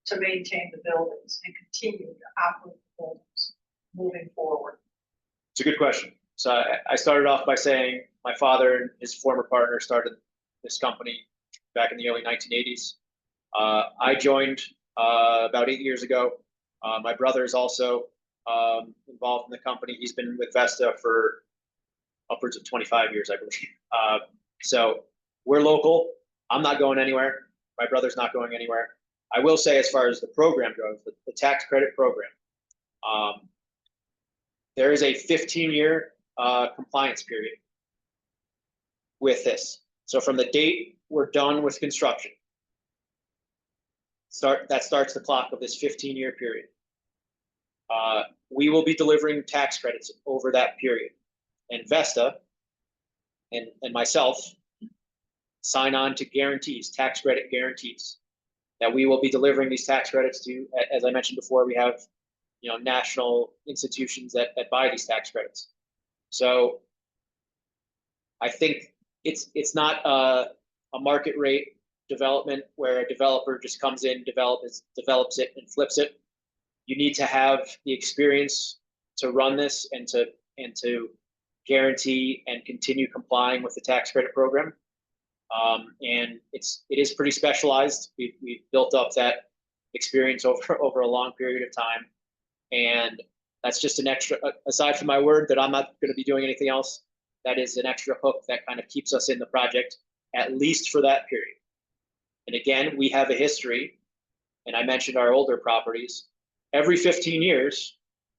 to maintain the buildings and continue to operate the buildings moving forward? It's a good question. So I started off by saying my father and his former partner started this company back in the early 1980s. I joined about 8 years ago. My brother is also involved in the company. He's been with Vesta for upwards of 25 years, I believe. So we're local. I'm not going anywhere. My brother's not going anywhere. I will say, as far as the program goes, the tax credit program, there is a 15-year compliance period with this. So from the date we're done with construction, that starts the clock of this 15-year period. We will be delivering tax credits over that period, and Vesta and myself sign on to guarantees, tax credit guarantees, that we will be delivering these tax credits to. As I mentioned before, we have national institutions that buy these tax credits. So I think it's not a market rate development where a developer just comes in, develops it and flips it. You need to have the experience to run this and to guarantee and continue complying with the tax credit program. And it is pretty specialized. We've built up that experience over a long period of time. And that's just an extra, aside from my word that I'm not going to be doing anything else, that is an extra hook that kind of keeps us in the project, at least for that period. And again, we have a history, and I mentioned our older properties. Every 15 years,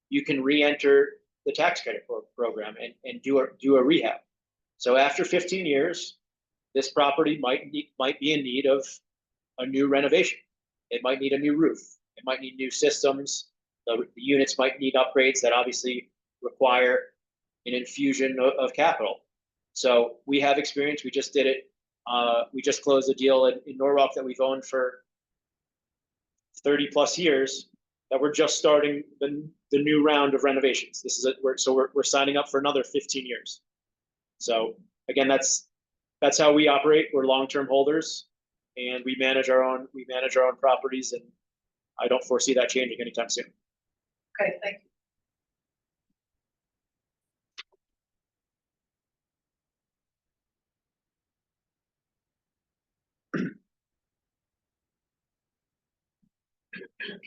you can re-enter the tax credit program and do a rehab. So after 15 years, this property might be in need of a new renovation. It might need a new roof. It might need new systems. The units might need upgrades that obviously require an infusion of capital. So we have experience. We just did it. We just closed a deal in Norwalk that we've owned for 30 plus years, that we're just starting the new round of renovations. This is we're signing up for another 15 years. So again, that's how we operate. We're long-term holders, and we manage our own properties, and I don't foresee that changing anytime soon. Okay, thank you.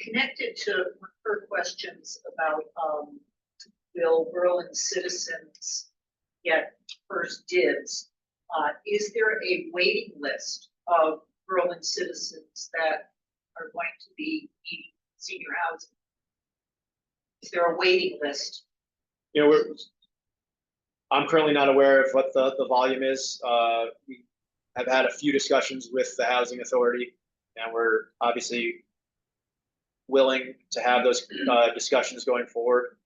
Connected to her questions about will Berlin citizens get first dibs, is there a waiting list of Berlin citizens that are going to be needing senior housing? Is there a waiting list? I'm currently not aware of what the volume is. We have had a few discussions with the housing authority, and we're obviously willing to have those discussions going forward.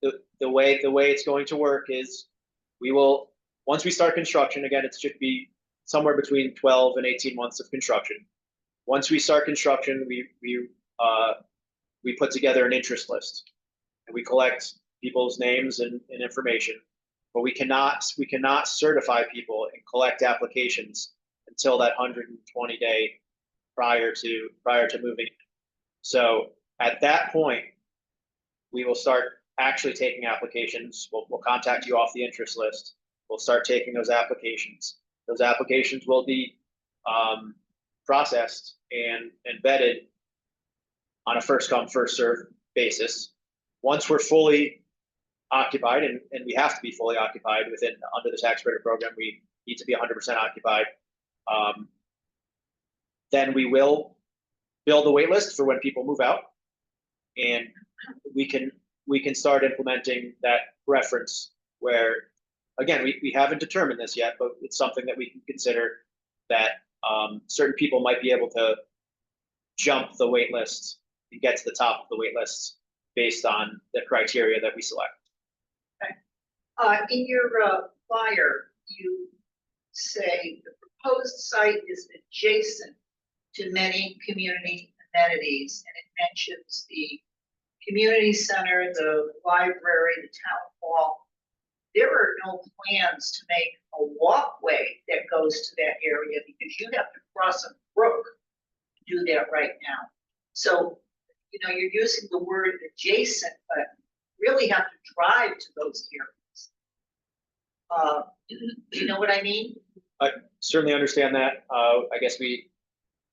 The way it's going to work is we will, once we start construction, again, it should be somewhere between 12 and 18 months of construction. Once we start construction, we put together an interest list, and we collect people's names and information, but we cannot certify people and collect applications until that 120 day prior to moving. So at that point, we will start actually taking applications. We'll contact you off the interest list. We'll start taking those applications. Those applications will be processed and vetted on a first come, first served basis. Once we're fully occupied, and we have to be fully occupied under the tax credit program, we need to be 100% occupied. Then we will build a wait list for when people move out, and we can start implementing that reference where, again, we haven't determined this yet, but it's something that we can consider, that certain people might be able to jump the wait list and get to the top of the wait list based on the criteria that we select. In your flyer, you say the proposed site is adjacent to many community amenities, and it mentions the community center, the library, the town hall. There are no plans to make a walkway that goes to that area because you have to cross a brook to do that right now. So, you know, you're using the word adjacent, but really have to drive to those areas. Do you know what I mean? I certainly understand that. I guess we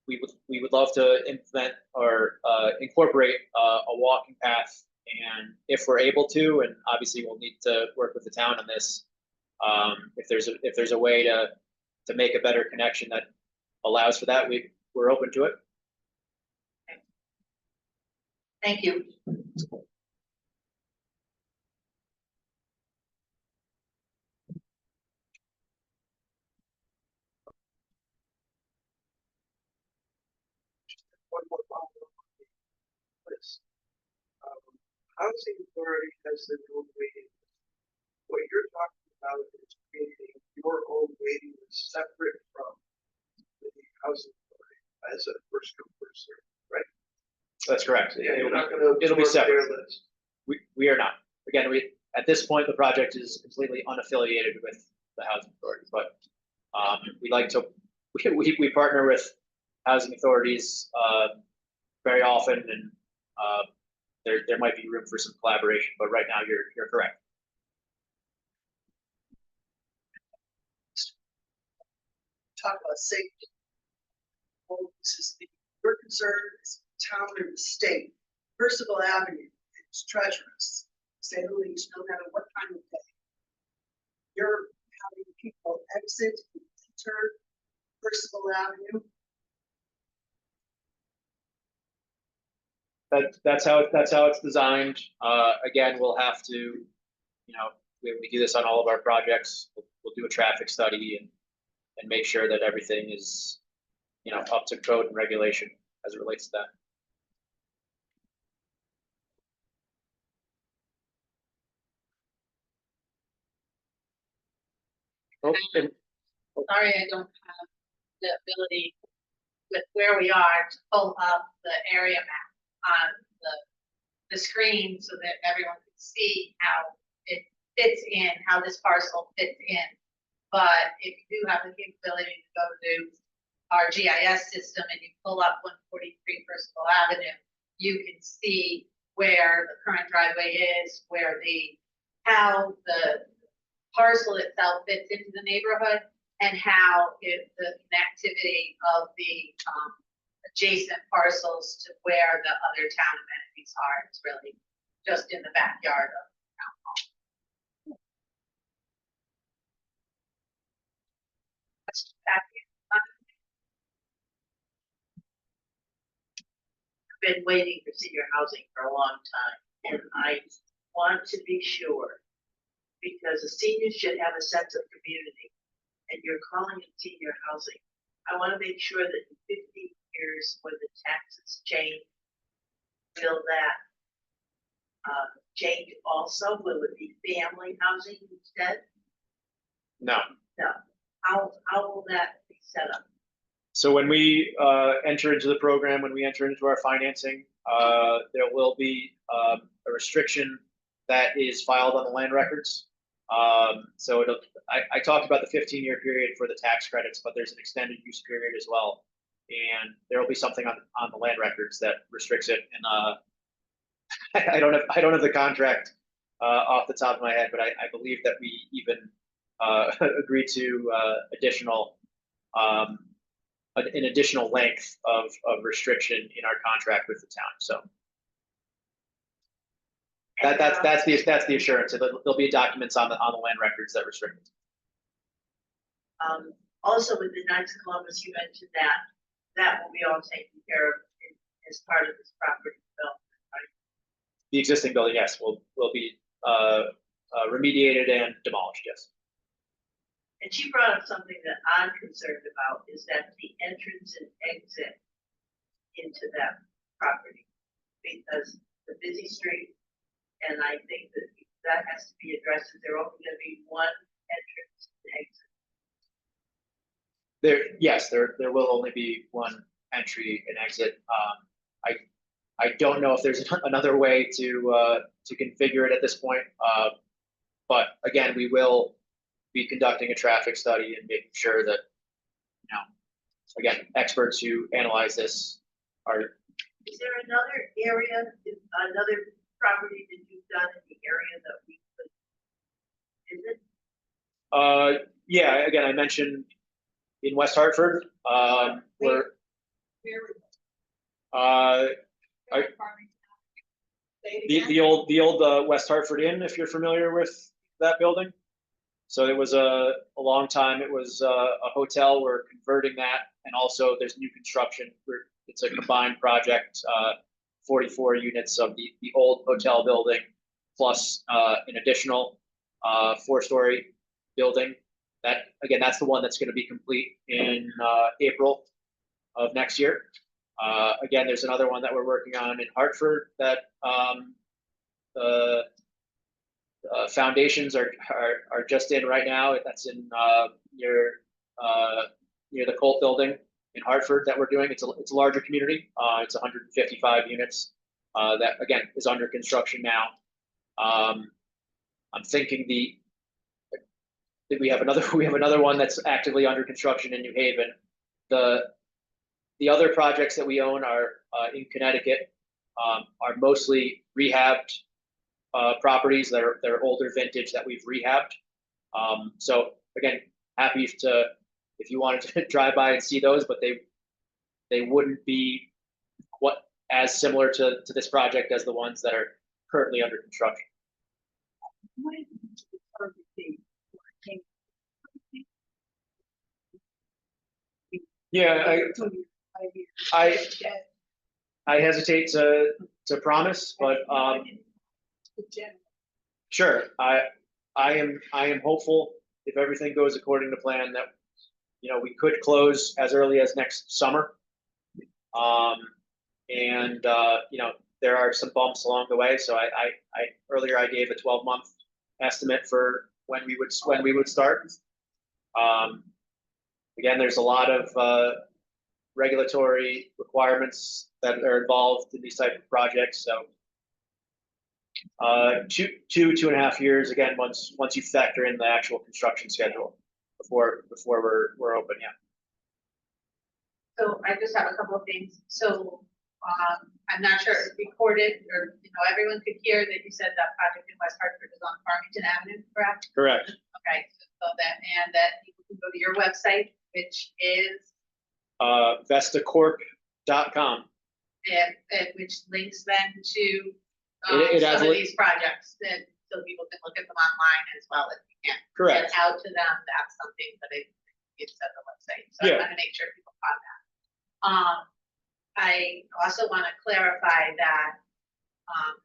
would love to implement or incorporate a walking path, and if we're able to, and obviously we'll need to work with the town on this. If there's a way to make a better connection that allows for that, we're open to it. Thank you. One more follow-up on the list. Housing authority has their own waiting list. What you're talking about is creating your own waiting list separate from the housing authority as a first come first served, right? That's correct. Yeah, you're not gonna. It'll be absorb their separate. list. We are not. Again, at this point, the project is completely unaffiliated with the housing authority, but we like to, we partner with housing authorities very often, and there might be room for some collaboration, but right now you're correct. Talk about safety. Well, this is your concern is town and the state. Percival Avenue is treacherous, say the least, no matter what time of day. You're having people exit and enter Percival Avenue. That's how it's designed. Again, we'll have to, you know, we do this on all of our projects. We'll do a traffic study and make sure that everything is, you know, up to code and regulation as it relates to that. Oh, and Sorry, I don't have the ability with where we are to pull up the area map on the screen so that everyone can see how it fits in, how this parcel fits in. But if you do have the capability to go to our GIS system and you pull up 143 Percival Avenue, you can see where the current driveway is, where how the parcel itself fits into the neighborhood, and how the connectivity of the adjacent parcels to where the other town amenities are. It's really just in the backyard of the town hall. Back here. I've been waiting for senior housing for a long time, and I want to be sure, because the seniors should have a sense of community, and you're calling it senior housing. I want to make sure that in 50 years, when the taxes change, will that change also? Will it be family housing instead? no. No. How will that be set up? So when we enter into the program, when we enter into our financing, there will be a restriction that is filed on the land records. So I talked about the 15-year period for the tax credits, but there's an extended use period as well. And there will be something on the land records that restricts it. And I don't have the contract off the top of my head, but I believe that we even agreed to an additional length of restriction in our contract with the town. So that's the assurance. There'll be documents on the land records that restrict it. Also with the Knights of Columbus, you mentioned that will be all taken care of as part of this property development, right? The existing building, yes, will be remediated and demolished, yes. And she brought up something that I'm concerned about, is that the entrance and exit into that property. Because the busy street, and I think that that has to be addressed, is there only gonna be one entrance and exit? Yes, there will only be one entry and exit. I don't know if there's another way to configure it at this point. But again, we will be conducting a traffic study and making sure that, again, experts who analyze this are. Is there another area, another property that you've done in the area that we could visit? Yeah, again, I mentioned in West Hartford, where, the old West Hartford Inn, if you're familiar with that building. So it was a long time, it was a hotel, we're converting that, and also there's new construction, it's a combined project, 44 units of the old hotel building, plus an additional 4-story building. That, again, that's the one that's gonna be complete in April of next year. Again, there's another one that we're working on in Hartford that the foundations are just in right now. That's in near the Colt building in Hartford that we're doing. It's a larger community. It's 155 units that, again, is under construction now. I'm thinking we have another one that's actively under construction in New Haven. The other projects that we own are in Connecticut, are mostly rehabbed properties that are older vintage that we've rehabbed. So again, happy if you wanted to drive by and see those, but they wouldn't be as similar to this project as the ones that are currently under construction. Yeah, I hesitate to promise, but sure. I am hopeful, if everything goes according to plan, that we could close as early as next summer. And there are some bumps along the way. So earlier I gave a 12-month estimate for when we would start. Again, there's a lot of regulatory requirements that are involved in these type of projects. So 2.5 years, again, once you factor in the actual construction schedule before we're open. Yeah. So I just have a couple of things. So I'm not sure it's recorded or, everyone could hear that you said that project in West Hartford is on Farmington Avenue, correct? Correct. Okay, so that people can go to your website, which is Vestacorp.com. and which links then to It has some of link- these projects, and so people can look at them online as well if you can. Correct. Get out to them, that's something that it's at the website, so Yeah. I want to make sure people caught that. I also want to clarify that,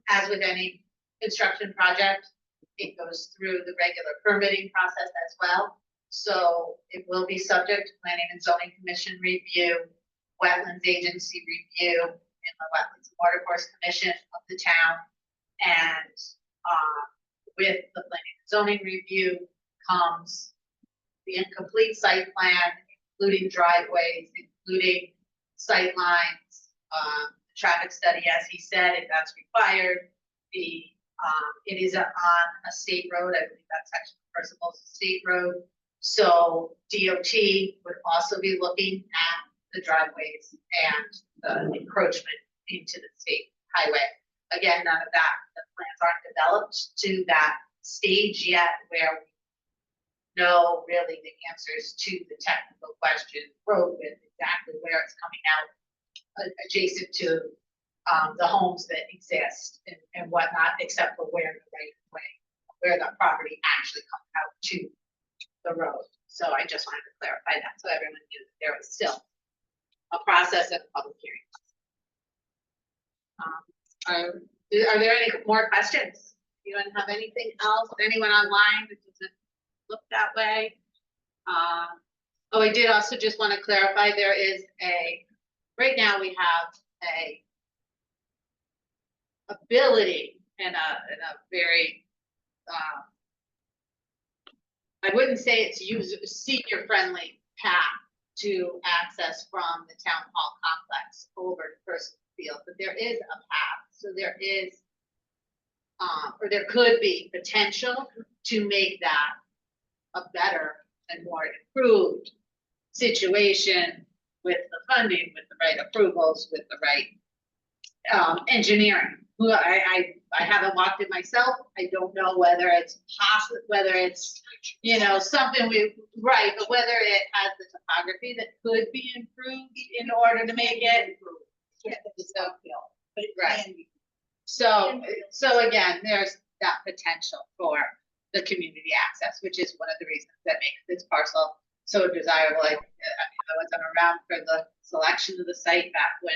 as with any construction project, it goes through the regular permitting process as well. So it will be subject to planning and zoning commission review, wetlands agency review, and the Wetlands and Watercourse Commission of the town. And with the planning and zoning review comes the incomplete site plan, including driveways, including sight lines, traffic study, as he said, if that's required. It is on a state road, I believe that section of Percival's a state road. So DOT would also be looking at the driveways and the encroachment into the state highway. Again, none of that, the plans aren't developed to that stage yet where we know really the answers to the technical question, road width, exactly where it's coming out, adjacent to the homes that exist and whatnot, except for where the right of way, where the property actually comes out to the road. So I just wanted to clarify that, so everyone knew that there was still a process of public hearing. Are there any more questions? You don't have anything else? Anyone online that doesn't look that way? Oh, I did also just want to clarify, there is a right now we have a ability in a very, I wouldn't say it's senior friendly path to access from the town hall complex over to Percival Field, but there is a path, so there is, or there could be potential to make that a better and more improved situation with the funding, with the right approvals, with the right engineering. Who I haven't walked it myself. I don't know whether it's possible, whether it's, you know, something right, but whether it has the topography that could be improved in order to make it. Yeah, it's uphill, but it Right. can be. So again, there's that potential for the community access, which is one of the reasons that makes this parcel so desirable. I wasn't around for the selection of the site back when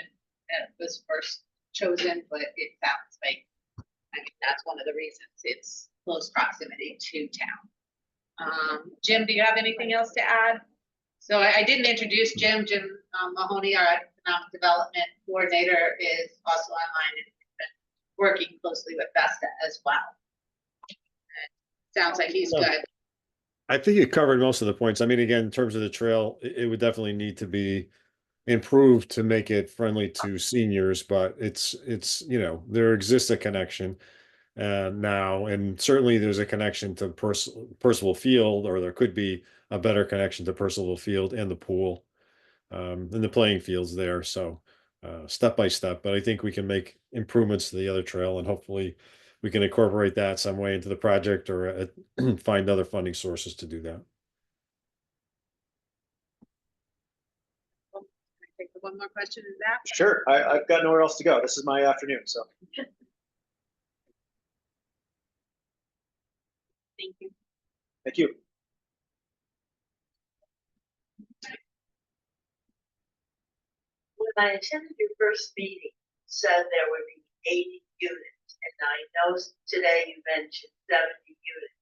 it was first chosen, but it sounds like, I mean, that's one of the reasons it's close proximity to town. Jim, do you have anything else to add? So I didn't introduce Jim. Jim Mahoney, our economic development coordinator, is also online and has been working closely with Vesta as well. Sounds like he's good. I think you covered most of the points. I mean, again, in terms of the trail, it would definitely need to be improved to make it friendly to seniors, but it's, you know, there exists a connection now, and certainly there's a connection to Percival Field, or there could be a better connection to Percival Field and the pool, and the playing fields there. So step by step, but I think we can make improvements to the other trail, and hopefully we can incorporate that some way into the project, or find other funding sources to do that. Can I take the one more question in that? Sure, I've got nowhere else to go. This is my afternoon, so Thank you. thank you. When I attended your first meeting, you said there would be 80 units, and I know today you mentioned 70 units.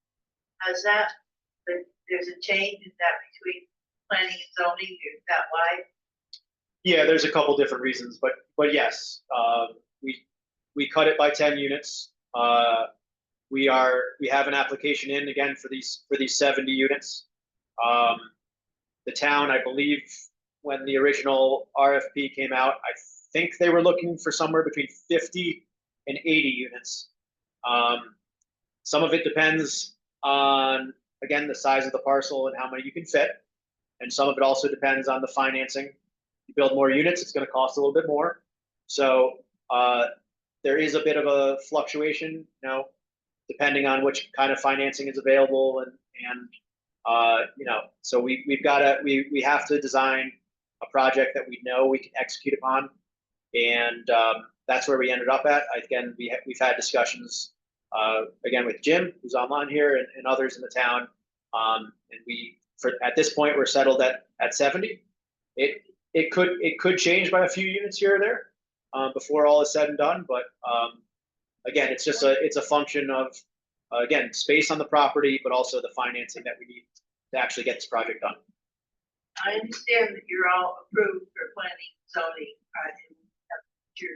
Has that, there's a change in that between planning and zoning, is that why? Yeah, there's a couple different reasons, but yes, we cut it by 10 units. We have an application in again for these 70 units. The town, I believe, when the original RFP came out, I think they were looking for somewhere between 50 and 80 units. Some of it depends on, again, the size of the parcel and how many you can fit. And some of it also depends on the financing. You build more units, it's going to cost a little bit more. So there is a bit of a fluctuation, you know, depending on which kind of financing is available, and you know, so we have to design a project that we know we can execute upon, and that's where we ended up at. Again, we've had discussions again with Jim, who's online here, and others in the town, and at this point we're settled at 70. It could change by a few units here or there before all is said and done, but again, it's a function of again, space on the property, but also the financing that we need to actually get this project done. I understand that you're all approved for planning and zoning, and your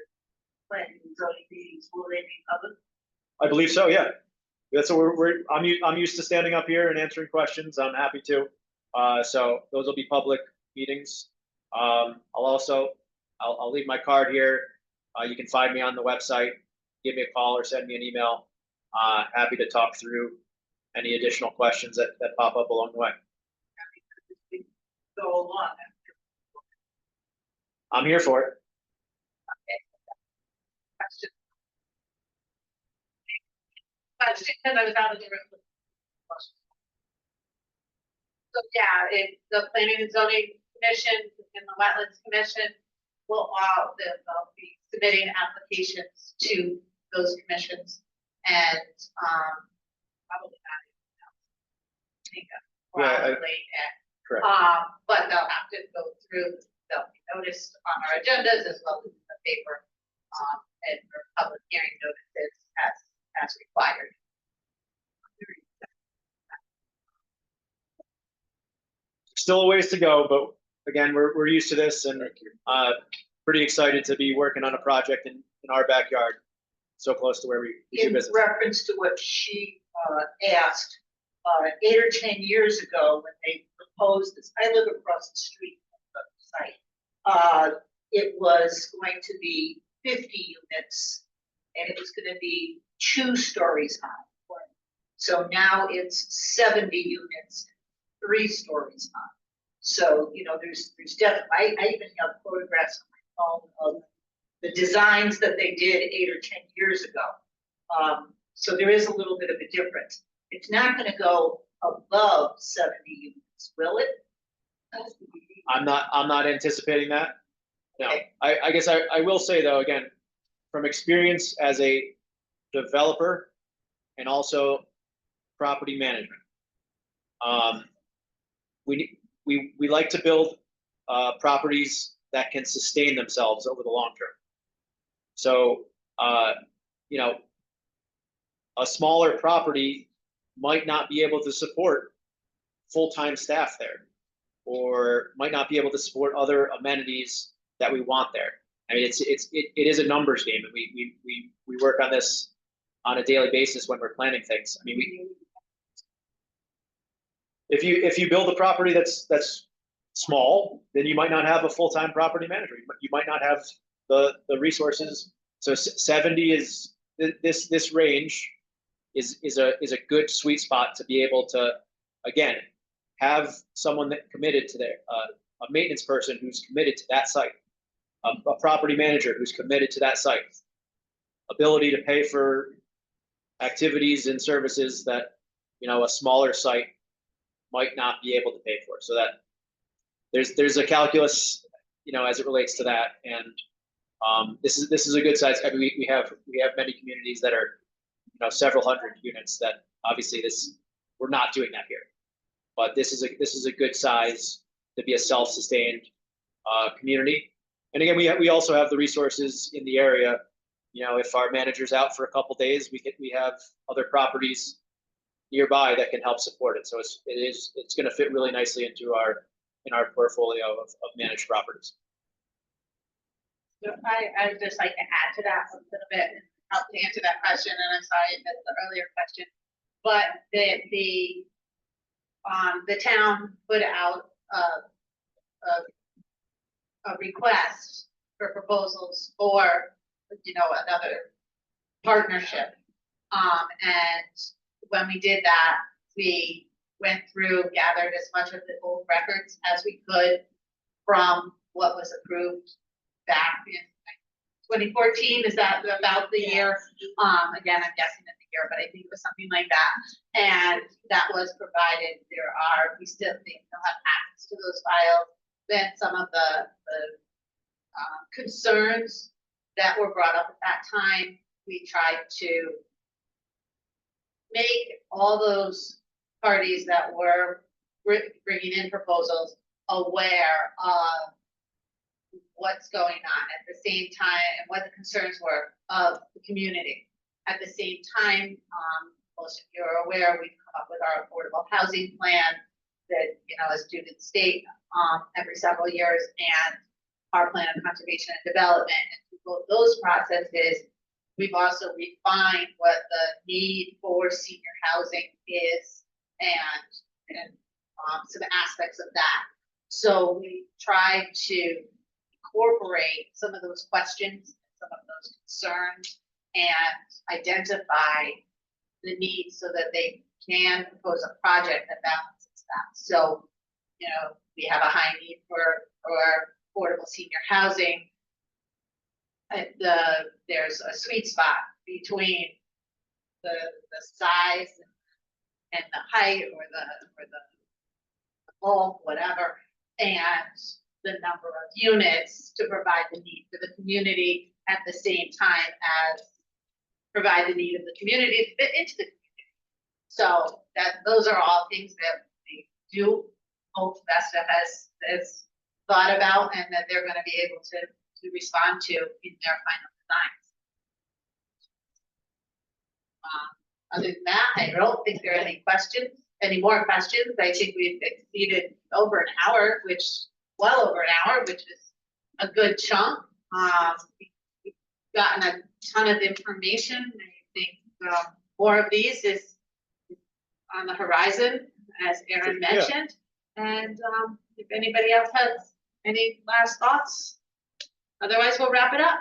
planning and zoning meetings, will they be public? I believe so, yeah. That's what I'm used to standing up here and answering questions. I'm happy to. So those will be public meetings. I'll leave my card here. You can find me on the website. Give me a call or send me an email. Happy to talk through any additional questions that pop up along the way. Go along. I'm here for it. Question, because I was out of the room. So yeah, the planning and zoning commission and the wetlands commission will they'll be submitting applications to those commissions, and probably not. Probably, Correct. but they'll have to go through. They'll be noticed on our agendas as well as in the paper, and for public hearing notices as required. Still a ways to go, but again, we're used to this, and pretty excited to be working on a project in our backyard, so close to where we do In business. reference to what she asked, 8 or 10 years ago, when they proposed this, I live across the street from the site. It was going to be 50 units, and it was gonna be 2 stories high. So now it's 70 units, 3 stories high. So, you know, there's definitely, I even have photographs on my phone of the designs that they did 8 or 10 years ago. So there is a little bit of a difference. It's not gonna go above 70 units, will it? I'm not anticipating that. No, Okay. I guess I will say though, again, from experience as a developer and also property management, we like to build properties that can sustain themselves over the long term. So, you know, a smaller property might not be able to support full-time staff there, or might not be able to support other amenities that we want there. I mean, it is a numbers game, and we work on this on a daily basis when we're planning things. I mean, if you build a property that's small, then you might not have a full-time property manager. You might not have the resources. So 70 is this range is a good sweet spot to be able to, again, have someone that committed to their a maintenance person who's committed to that site, a property manager who's committed to that site, ability to pay for activities and services that, you know, a smaller site might not be able to pay for. So that there's a calculus, you know, as it relates to that. And this is a good size. I mean, we have many communities that are, you know, several hundred units that obviously we're not doing that here. But this is a good size to be a self-sustained community. And again, we also have the resources in the area. You know, if our manager's out for a couple days, we have other properties nearby that can help support it. So it's going to fit really nicely into our portfolio of managed properties. So I'd just like to add to that a little bit, and help to answer that question, and I'm sorry I missed the earlier question. But the town put out a request for proposals for, you know, another partnership. And when we did that, we went through, gathered as much of the old records as we could from what was approved back in 2014. Is that about the year? Again, I'm guessing at the year, but I think it was something like that. And that was provided. We still have access to those files. Then some of the concerns that were brought up at that time, we tried to make all those parties that were bringing in proposals aware of what's going on at the same time and what the concerns were of the community. At the same time, most of you are aware, we've come up with our affordable housing plan that, you know, is due to the state every several years, and our plan of conservation and development. And through both those processes, we've also refined what the need for senior housing is and some aspects of that. So we tried to incorporate some of those questions, some of those concerns, and identify the needs so that they can propose a project that balances that. So, you know, we have a high need for affordable senior housing. There's a sweet spot between the size and the height or the bulk, whatever, and the number of units to provide the need for the community at the same time as provide the need of the community to fit into the community. So those are all things that we do hope Vesta has thought about and that they're going to be able to respond to in their final designs. Other than that, I don't think there are any more questions. I think we've exceeded over an hour, well over an hour, which is a good chunk. We've gotten a ton of information. I think, more of these is on the horizon, as Aaron Yeah. mentioned. And, if anybody else has any last thoughts, otherwise we'll wrap it up.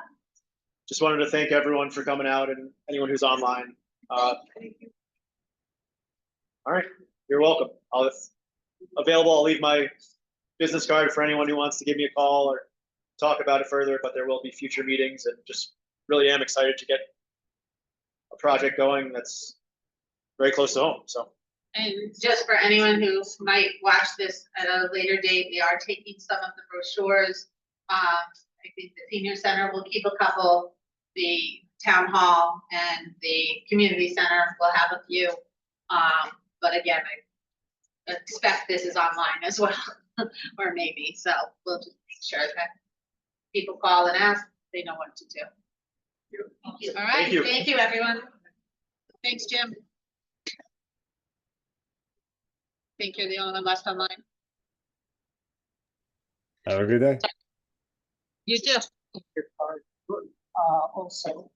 Just wanted to thank everyone for coming out and anyone who's online. All right, you're welcome. I'll leave my business card for anyone who wants to give me a call or talk about it further, but there will be future meetings and just really am excited to get a project going that's very close to home, so. And just for anyone who might watch this at a later date, we are taking some of the brochures. I think the senior center will keep a couple, the town hall and the community center will have a few. But again, I expect this is online as well, or maybe, so we'll just make sure that people call and ask, they know what to do. All right, you. thank you, everyone. Thanks, Jim. I think you're the only one left online. Have a good day. You too. Also,